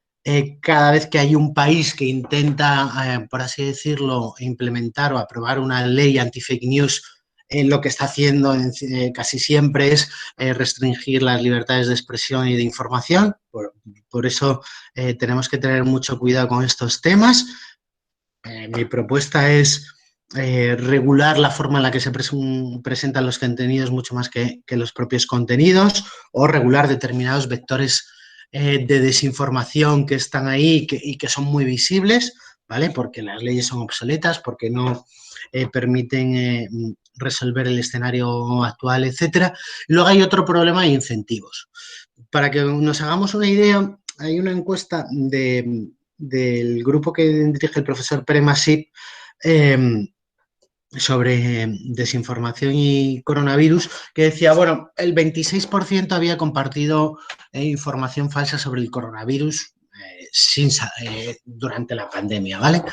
Speaker 4: cada vez que hay un país que intenta, por así decirlo, implementar o aprobar una ley anti-fake news, lo que está haciendo casi siempre es restringir las libertades de expresión y de información. Por eso tenemos que tener mucho cuidado con estos temas. Mi propuesta es regular la forma en la que se presentan los contenidos mucho más que los propios contenidos, o regular determinados vectores de desinformación que están ahí y que son muy visibles, ¿vale? Porque las leyes son obsoletas, porque no permiten resolver el escenario actual, etcétera. Y luego hay otro problema de incentivos. Para que nos hagamos una idea, hay una encuesta del grupo que dirige el profesor Pere Masip sobre desinformación y coronavirus, que decía, bueno, el 26% había compartido información falsa sobre el coronavirus durante la pandemia, ¿vale?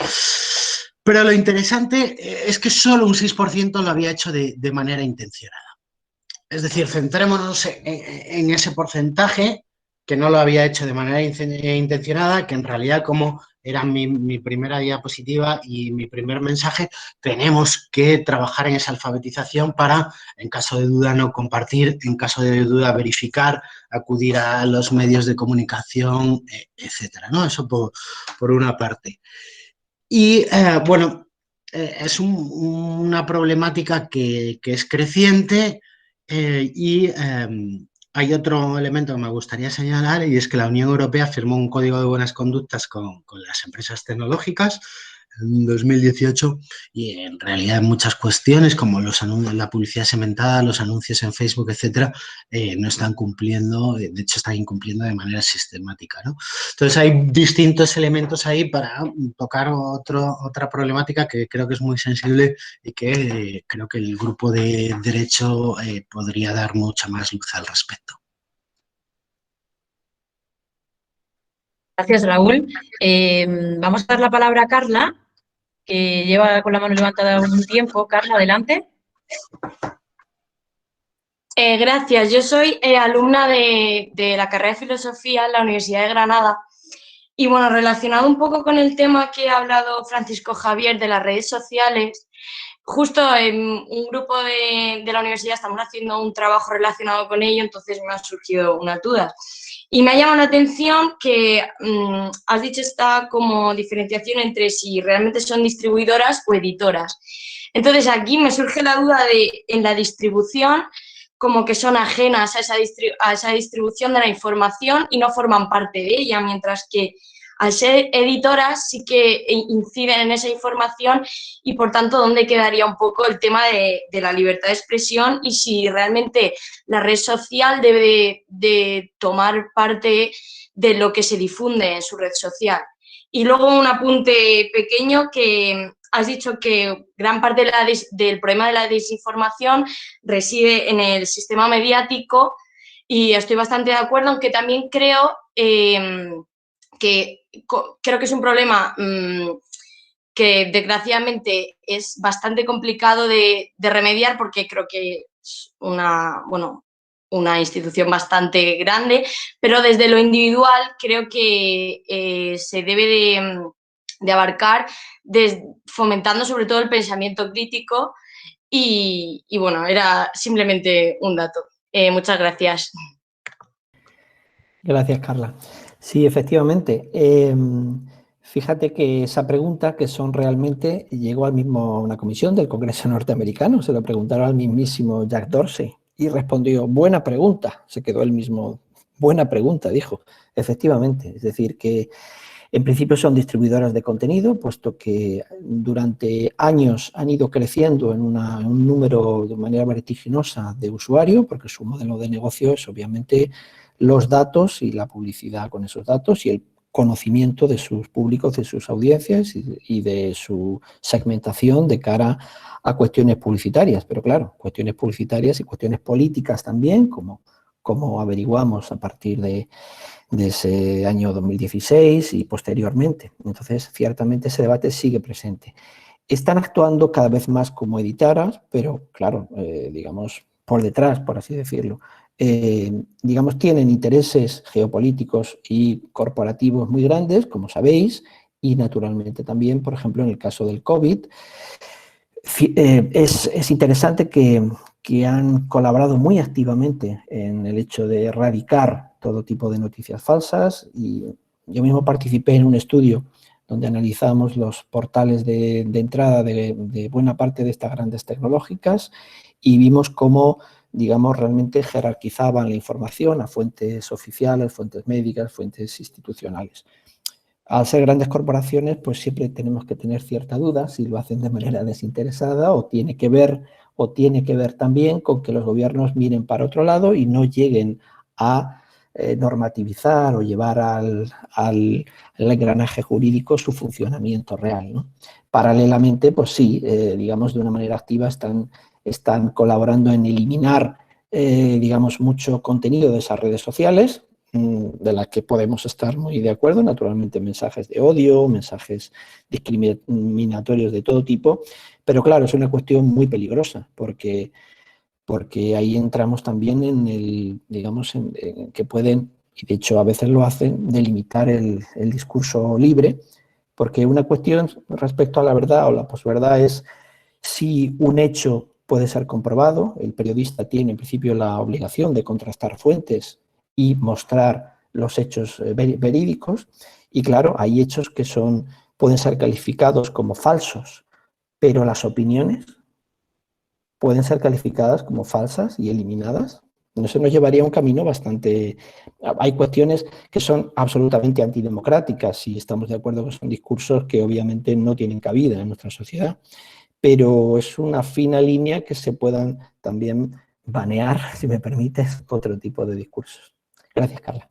Speaker 4: Pero lo interesante es que solo un 6% lo había hecho de manera intencionada. Es decir, centrémonos en ese porcentaje que no lo había hecho de manera intencionada, que en realidad, como era mi primera diapositiva y mi primer mensaje, tenemos que trabajar en esa alfabetización para, en caso de duda, no compartir, en caso de duda, verificar, acudir a los medios de comunicación, etcétera, ¿no? Eso por una parte. Y, bueno, es una problemática que es creciente y hay otro elemento que me gustaría señalar, y es que la Unión Europea firmó un código de buenas conductas con las empresas tecnológicas en 2018 y en realidad en muchas cuestiones como los anuncios, la publicidad segmentada, los anuncios en Facebook, etcétera, no están cumpliendo, de hecho están incumpliendo de manera sistemática, ¿no? Entonces hay distintos elementos ahí para tocar otra problemática que creo que es muy sensible y que creo que el grupo de derecho podría dar mucha más luz al respecto.
Speaker 2: Gracias, Raúl. Vamos a dar la palabra a Carla, que lleva con la mano levantada un tiempo. Carla, adelante.
Speaker 11: Gracias. Yo soy alumna de la carrera de Filosofía en la Universidad de Granada. Y bueno, relacionado un poco con el tema que ha hablado Francisco Javier de las redes sociales, justo en un grupo de la universidad estamos haciendo un trabajo relacionado con ello, entonces me han surgido unas dudas. Y me ha llamado la atención que has dicho esta como diferenciación entre si realmente son distribuidoras o editoras. Entonces aquí me surge la duda de, en la distribución, como que son ajenas a esa distribución de la información y no forman parte de ella, mientras que al ser editoras sí que inciden en esa información y, por tanto, ¿dónde quedaría un poco el tema de la libertad de expresión y si realmente la red social debe de tomar parte de lo que se difunde en su red social? Y luego un apunte pequeño que has dicho que gran parte del problema de la desinformación reside en el sistema mediático y estoy bastante de acuerdo, aunque también creo que es un problema que desgraciadamente es bastante complicado de remediar porque creo que es una institución bastante grande, pero desde lo individual creo que se debe de abarcar fomentando sobre todo el pensamiento crítico y bueno, era simplemente un dato. Muchas gracias.
Speaker 6: Gracias, Carla. Sí, efectivamente. Fíjate que esa pregunta, que son realmente, llegó a una comisión del Congreso norteamericano, se lo preguntaron al mismísimo Jack Dorsey y respondió, buena pregunta, se quedó él mismo, buena pregunta, dijo, efectivamente, es decir, que en principio son distribuidoras de contenido, puesto que durante años han ido creciendo en un número de manera vertiginosa de usuarios, porque su modelo de negocio es obviamente los datos y la publicidad con esos datos y el conocimiento de sus públicos, de sus audiencias y de su segmentación de cara a cuestiones publicitarias. Pero claro, cuestiones publicitarias y cuestiones políticas también, como averiguamos a partir de ese año 2016 y posteriormente. Entonces, ciertamente ese debate sigue presente. Están actuando cada vez más como editoras, pero claro, digamos, por detrás, por así decirlo. Digamos, tienen intereses geopolíticos y corporativos muy grandes, como sabéis, y naturalmente también, por ejemplo, en el caso del COVID, es interesante que han colaborado muy activamente en el hecho de erradicar todo tipo de noticias falsas y yo mismo participé en un estudio donde analizamos los portales de entrada de buena parte de estas grandes tecnológicas y vimos cómo, digamos, realmente jerarquizaban la información a fuentes oficiales, fuentes médicas, fuentes institucionales. Al ser grandes corporaciones, pues siempre tenemos que tener cierta duda si lo hacen de manera desinteresada o tiene que ver o tiene que ver también con que los gobiernos miren para otro lado y no lleguen a normativizar o llevar al engranaje jurídico su funcionamiento real, ¿no? Paralelamente, pues sí, digamos, de una manera activa están colaborando en eliminar, digamos, mucho contenido de esas redes sociales, de las que podemos estar muy de acuerdo, naturalmente mensajes de odio, mensajes discriminatorios de todo tipo, pero claro, es una cuestión muy peligrosa, porque ahí entramos también en el, digamos, en que pueden, y de hecho a veces lo hacen, delimitar el discurso libre, porque una cuestión respecto a la verdad o la posverdad es si un hecho puede ser comprobado, el periodista tiene en principio la obligación de contrastar fuentes y mostrar los hechos verídicos, y claro, hay hechos que pueden ser calificados como falsos, pero las opiniones pueden ser calificadas como falsas y eliminadas. Eso nos llevaría a un camino bastante... Hay cuestiones que son absolutamente antidemocráticas y estamos de acuerdo que son discursos que obviamente no tienen cabida en nuestra sociedad, pero es una fina línea que se puedan también banear, si me permites, otro tipo de discursos. Gracias, Carla.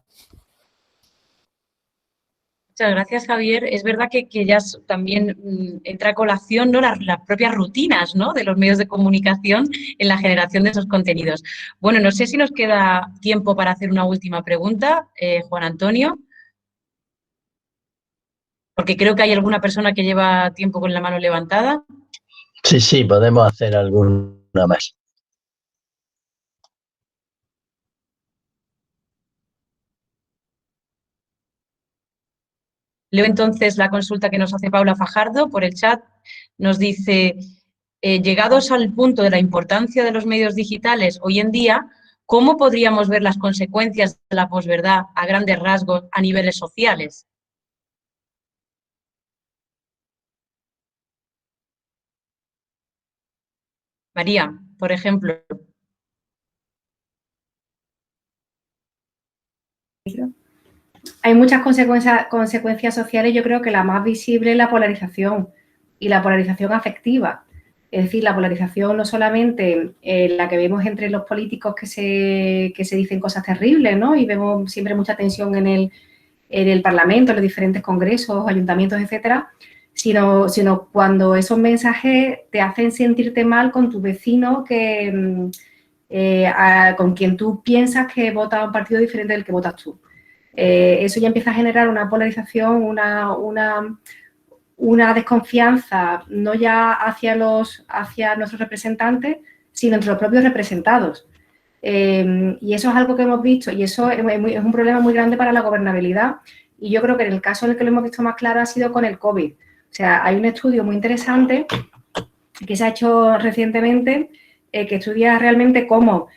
Speaker 2: Muchas gracias, Javier. Es verdad que ya también entra a colación, ¿no?, las propias rutinas, ¿no?, de los medios de comunicación en la generación de esos contenidos. Bueno, no sé si nos queda tiempo para hacer una última pregunta, Juan Antonio, porque creo que hay alguna persona que lleva tiempo con la mano levantada.
Speaker 1: Sí, podemos hacer alguna más.
Speaker 2: Leo entonces la consulta que nos hace Paula Fajardo por el chat. Nos dice, llegados al punto de la importancia de los medios digitales hoy en día, ¿cómo podríamos ver las consecuencias de la posverdad a grandes rasgos a niveles sociales? María, por ejemplo.
Speaker 7: Hay muchas consecuencias sociales. Yo creo que la más visible es la polarización y la polarización afectiva. Es decir, la polarización no solamente la que vemos entre los políticos que se dicen cosas terribles, ¿no? Y vemos siempre mucha tensión en el Parlamento, en los diferentes congresos, ayuntamientos, etcétera, sino cuando esos mensajes te hacen sentirte mal con tu vecino con quien tú piensas que vota un partido diferente del que votas tú. Eso ya empieza a generar una polarización, una desconfianza, no ya hacia nuestros representantes, sino entre los propios representados. Y eso es algo que hemos visto, y eso es un problema muy grande para la gobernabilidad. Y yo creo que en el caso en el que lo hemos visto más claro ha sido con el COVID. O sea, hay un estudio muy interesante que se ha hecho recientemente que estudia realmente cómo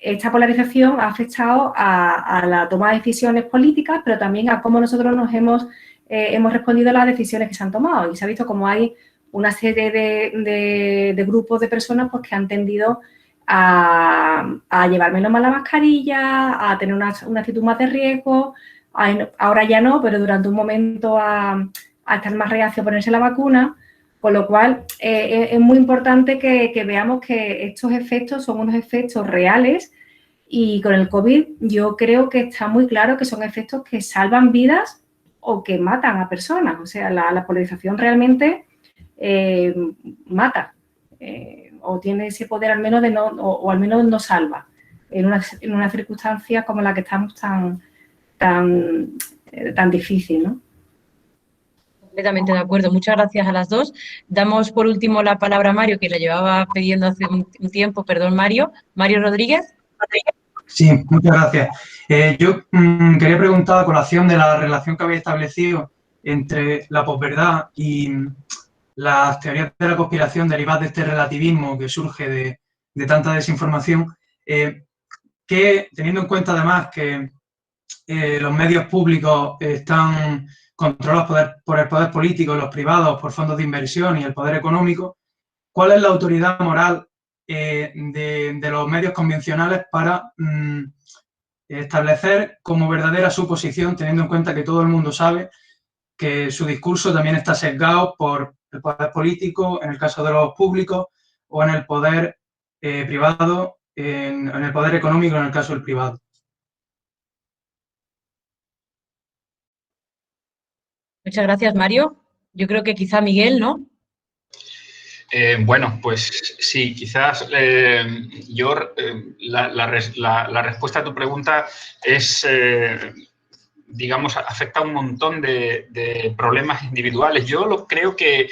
Speaker 7: esta polarización ha afectado a la toma de decisiones políticas, pero también a cómo nosotros nos hemos respondido a las decisiones que se han tomado. Y se ha visto cómo hay una serie de grupos de personas pues, que han tendido a llevar menos mal la mascarilla, a tener una actitud más de riesgo, ahora ya no, pero durante un momento a estar más reacio a ponerse la vacuna, con lo cual es muy importante que veamos que estos efectos son unos efectos reales y con el COVID yo creo que está muy claro que son efectos que salvan vidas o que matan a personas, o sea, la polarización realmente mata. O tiene ese poder al menos o al menos no salva en una circunstancia como la que estamos tan difícil, ¿no?
Speaker 2: Completamente de acuerdo. Muchas gracias a las dos. Damos por último la palabra a Mario, que la llevaba pidiendo hace un tiempo. Perdón, Mario. Mario Rodríguez.
Speaker 12: Sí, muchas gracias. Yo quería preguntar a colación de la relación que habéis establecido entre la posverdad y las teorías de la conspiración derivadas de este relativismo que surge de tanta desinformación, que teniendo en cuenta además que los medios públicos están controlados por el poder político, los privados por fondos de inversión y el poder económico, ¿cuál es la autoridad moral de los medios convencionales para establecer como verdadera su posición, teniendo en cuenta que todo el mundo sabe que su discurso también está sesgado por el poder político, en el caso de los públicos, o en el poder privado, en el poder económico en el caso del privado.
Speaker 2: Muchas gracias, Mario. Yo creo que quizá Miguel, ¿no?
Speaker 3: Bueno, pues sí, quizás la respuesta a tu pregunta es, digamos, afecta a un montón de problemas individuales. Yo creo que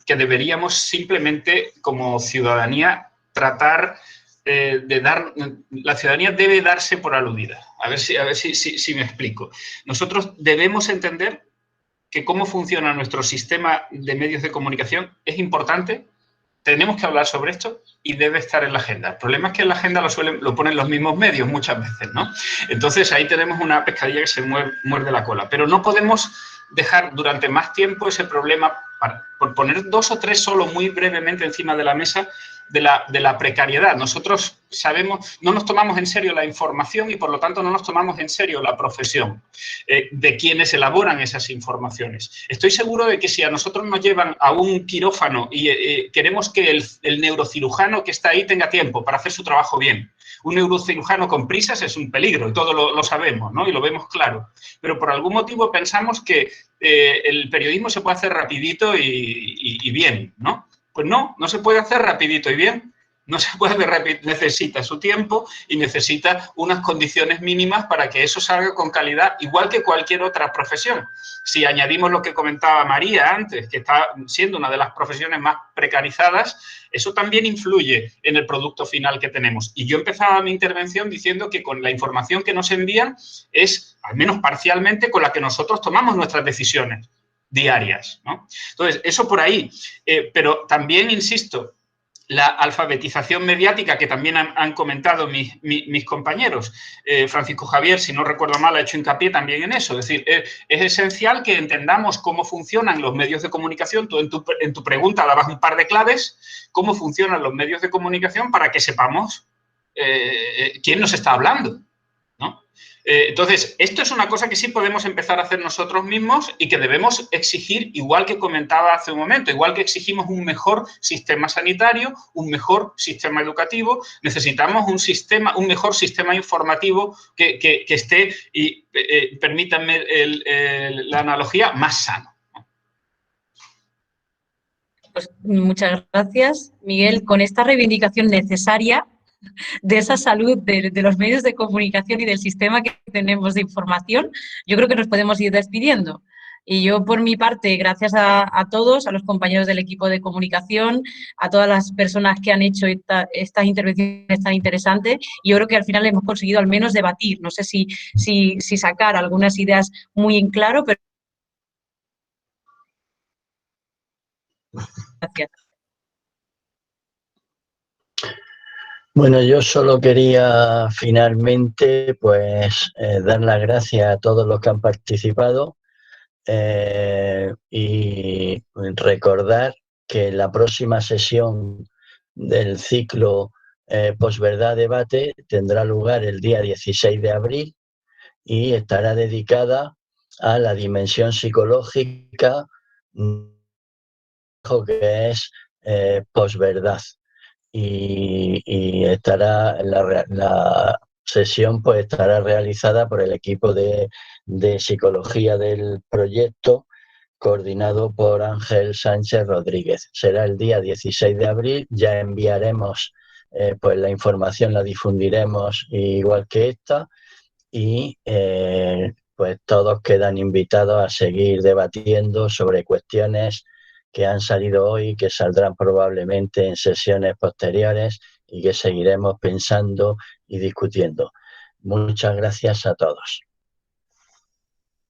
Speaker 3: deberíamos simplemente, como ciudadanía, tratar de dar... La ciudadanía debe darse por aludida. A ver si me explico. Nosotros debemos entender que cómo funciona nuestro sistema de medios de comunicación es importante, tenemos que hablar sobre esto y debe estar en la agenda. El problema es que en la agenda lo ponen los mismos medios muchas veces, ¿no? Entonces ahí tenemos una pescadilla que se muerde la cola. Pero no podemos dejar durante más tiempo ese problema, por poner 2 o 3 solo muy brevemente encima de la mesa, de la precariedad. Nosotros sabemos, no nos tomamos en serio la información y por lo tanto no nos tomamos en serio la profesión de quienes elaboran esas informaciones. Estoy seguro de que si a nosotros nos llevan a un quirófano y queremos que el neurocirujano que está ahí tenga tiempo para hacer su trabajo bien. Un neurocirujano con prisas es un peligro y todos lo sabemos, ¿no? Y lo vemos claro. Pero por algún motivo pensamos que el periodismo se puede hacer rapidito y bien, ¿no? Pues no se puede hacer rapidito y bien. No se puede hacer rapidito, necesita su tiempo y necesita unas condiciones mínimas para que eso salga con calidad, igual que cualquier otra profesión. Si añadimos lo que comentaba María antes, que está siendo una de las profesiones más precarizadas, eso también influye en el producto final que tenemos. Y yo empezaba mi intervención diciendo que con la información que nos envían es, al menos parcialmente, con la que nosotros tomamos nuestras decisiones diarias, ¿no? Entonces, eso por ahí. Pero también, insisto, la alfabetización mediática que también han comentado mis compañeros. Francisco Javier, si no recuerdo mal, ha hecho hincapié también en eso. Es decir, es esencial que entendamos cómo funcionan los medios de comunicación. Tú en tu pregunta dabas un par de claves, cómo funcionan los medios de comunicación para que sepamos quién nos está hablando, ¿no? Entonces, esto es una cosa que sí podemos empezar a hacer nosotros mismos y que debemos exigir, igual que comentaba hace un momento, igual que exigimos un mejor sistema sanitario, un mejor sistema educativo, necesitamos un mejor sistema informativo que esté, y permítanme la analogía, más sano.
Speaker 2: Pues muchas gracias, Miguel. Con esta reivindicación necesaria de esa salud de los medios de comunicación y del sistema que tenemos de información, yo creo que nos podemos ir despidiendo. Y yo, por mi parte, gracias a todos, a los compañeros del equipo de comunicación, a todas las personas que han hecho estas intervenciones tan interesantes, y yo creo que al final hemos conseguido al menos debatir. No sé si sacar algunas ideas muy en claro, pero gracias.
Speaker 1: Bueno, yo solo quería finalmente pues dar las gracias a todos los que han participado y recordar que la próxima sesión del ciclo Posverdad Debate tendrá lugar el día 16 de abril y estará dedicada a la dimensión psicológica que es posverdad. Y estará la sesión pues estará realizada por el equipo de psicología del proyecto, coordinado por Ángel Sánchez Rodríguez. Será el día 16 de abril, ya enviaremos pues la información, la difundiremos igual que esta, y pues todos quedan invitados a seguir debatiendo sobre cuestiones que han salido hoy, que saldrán probablemente en sesiones posteriores y que seguiremos pensando y discutiendo. Muchas gracias a todos.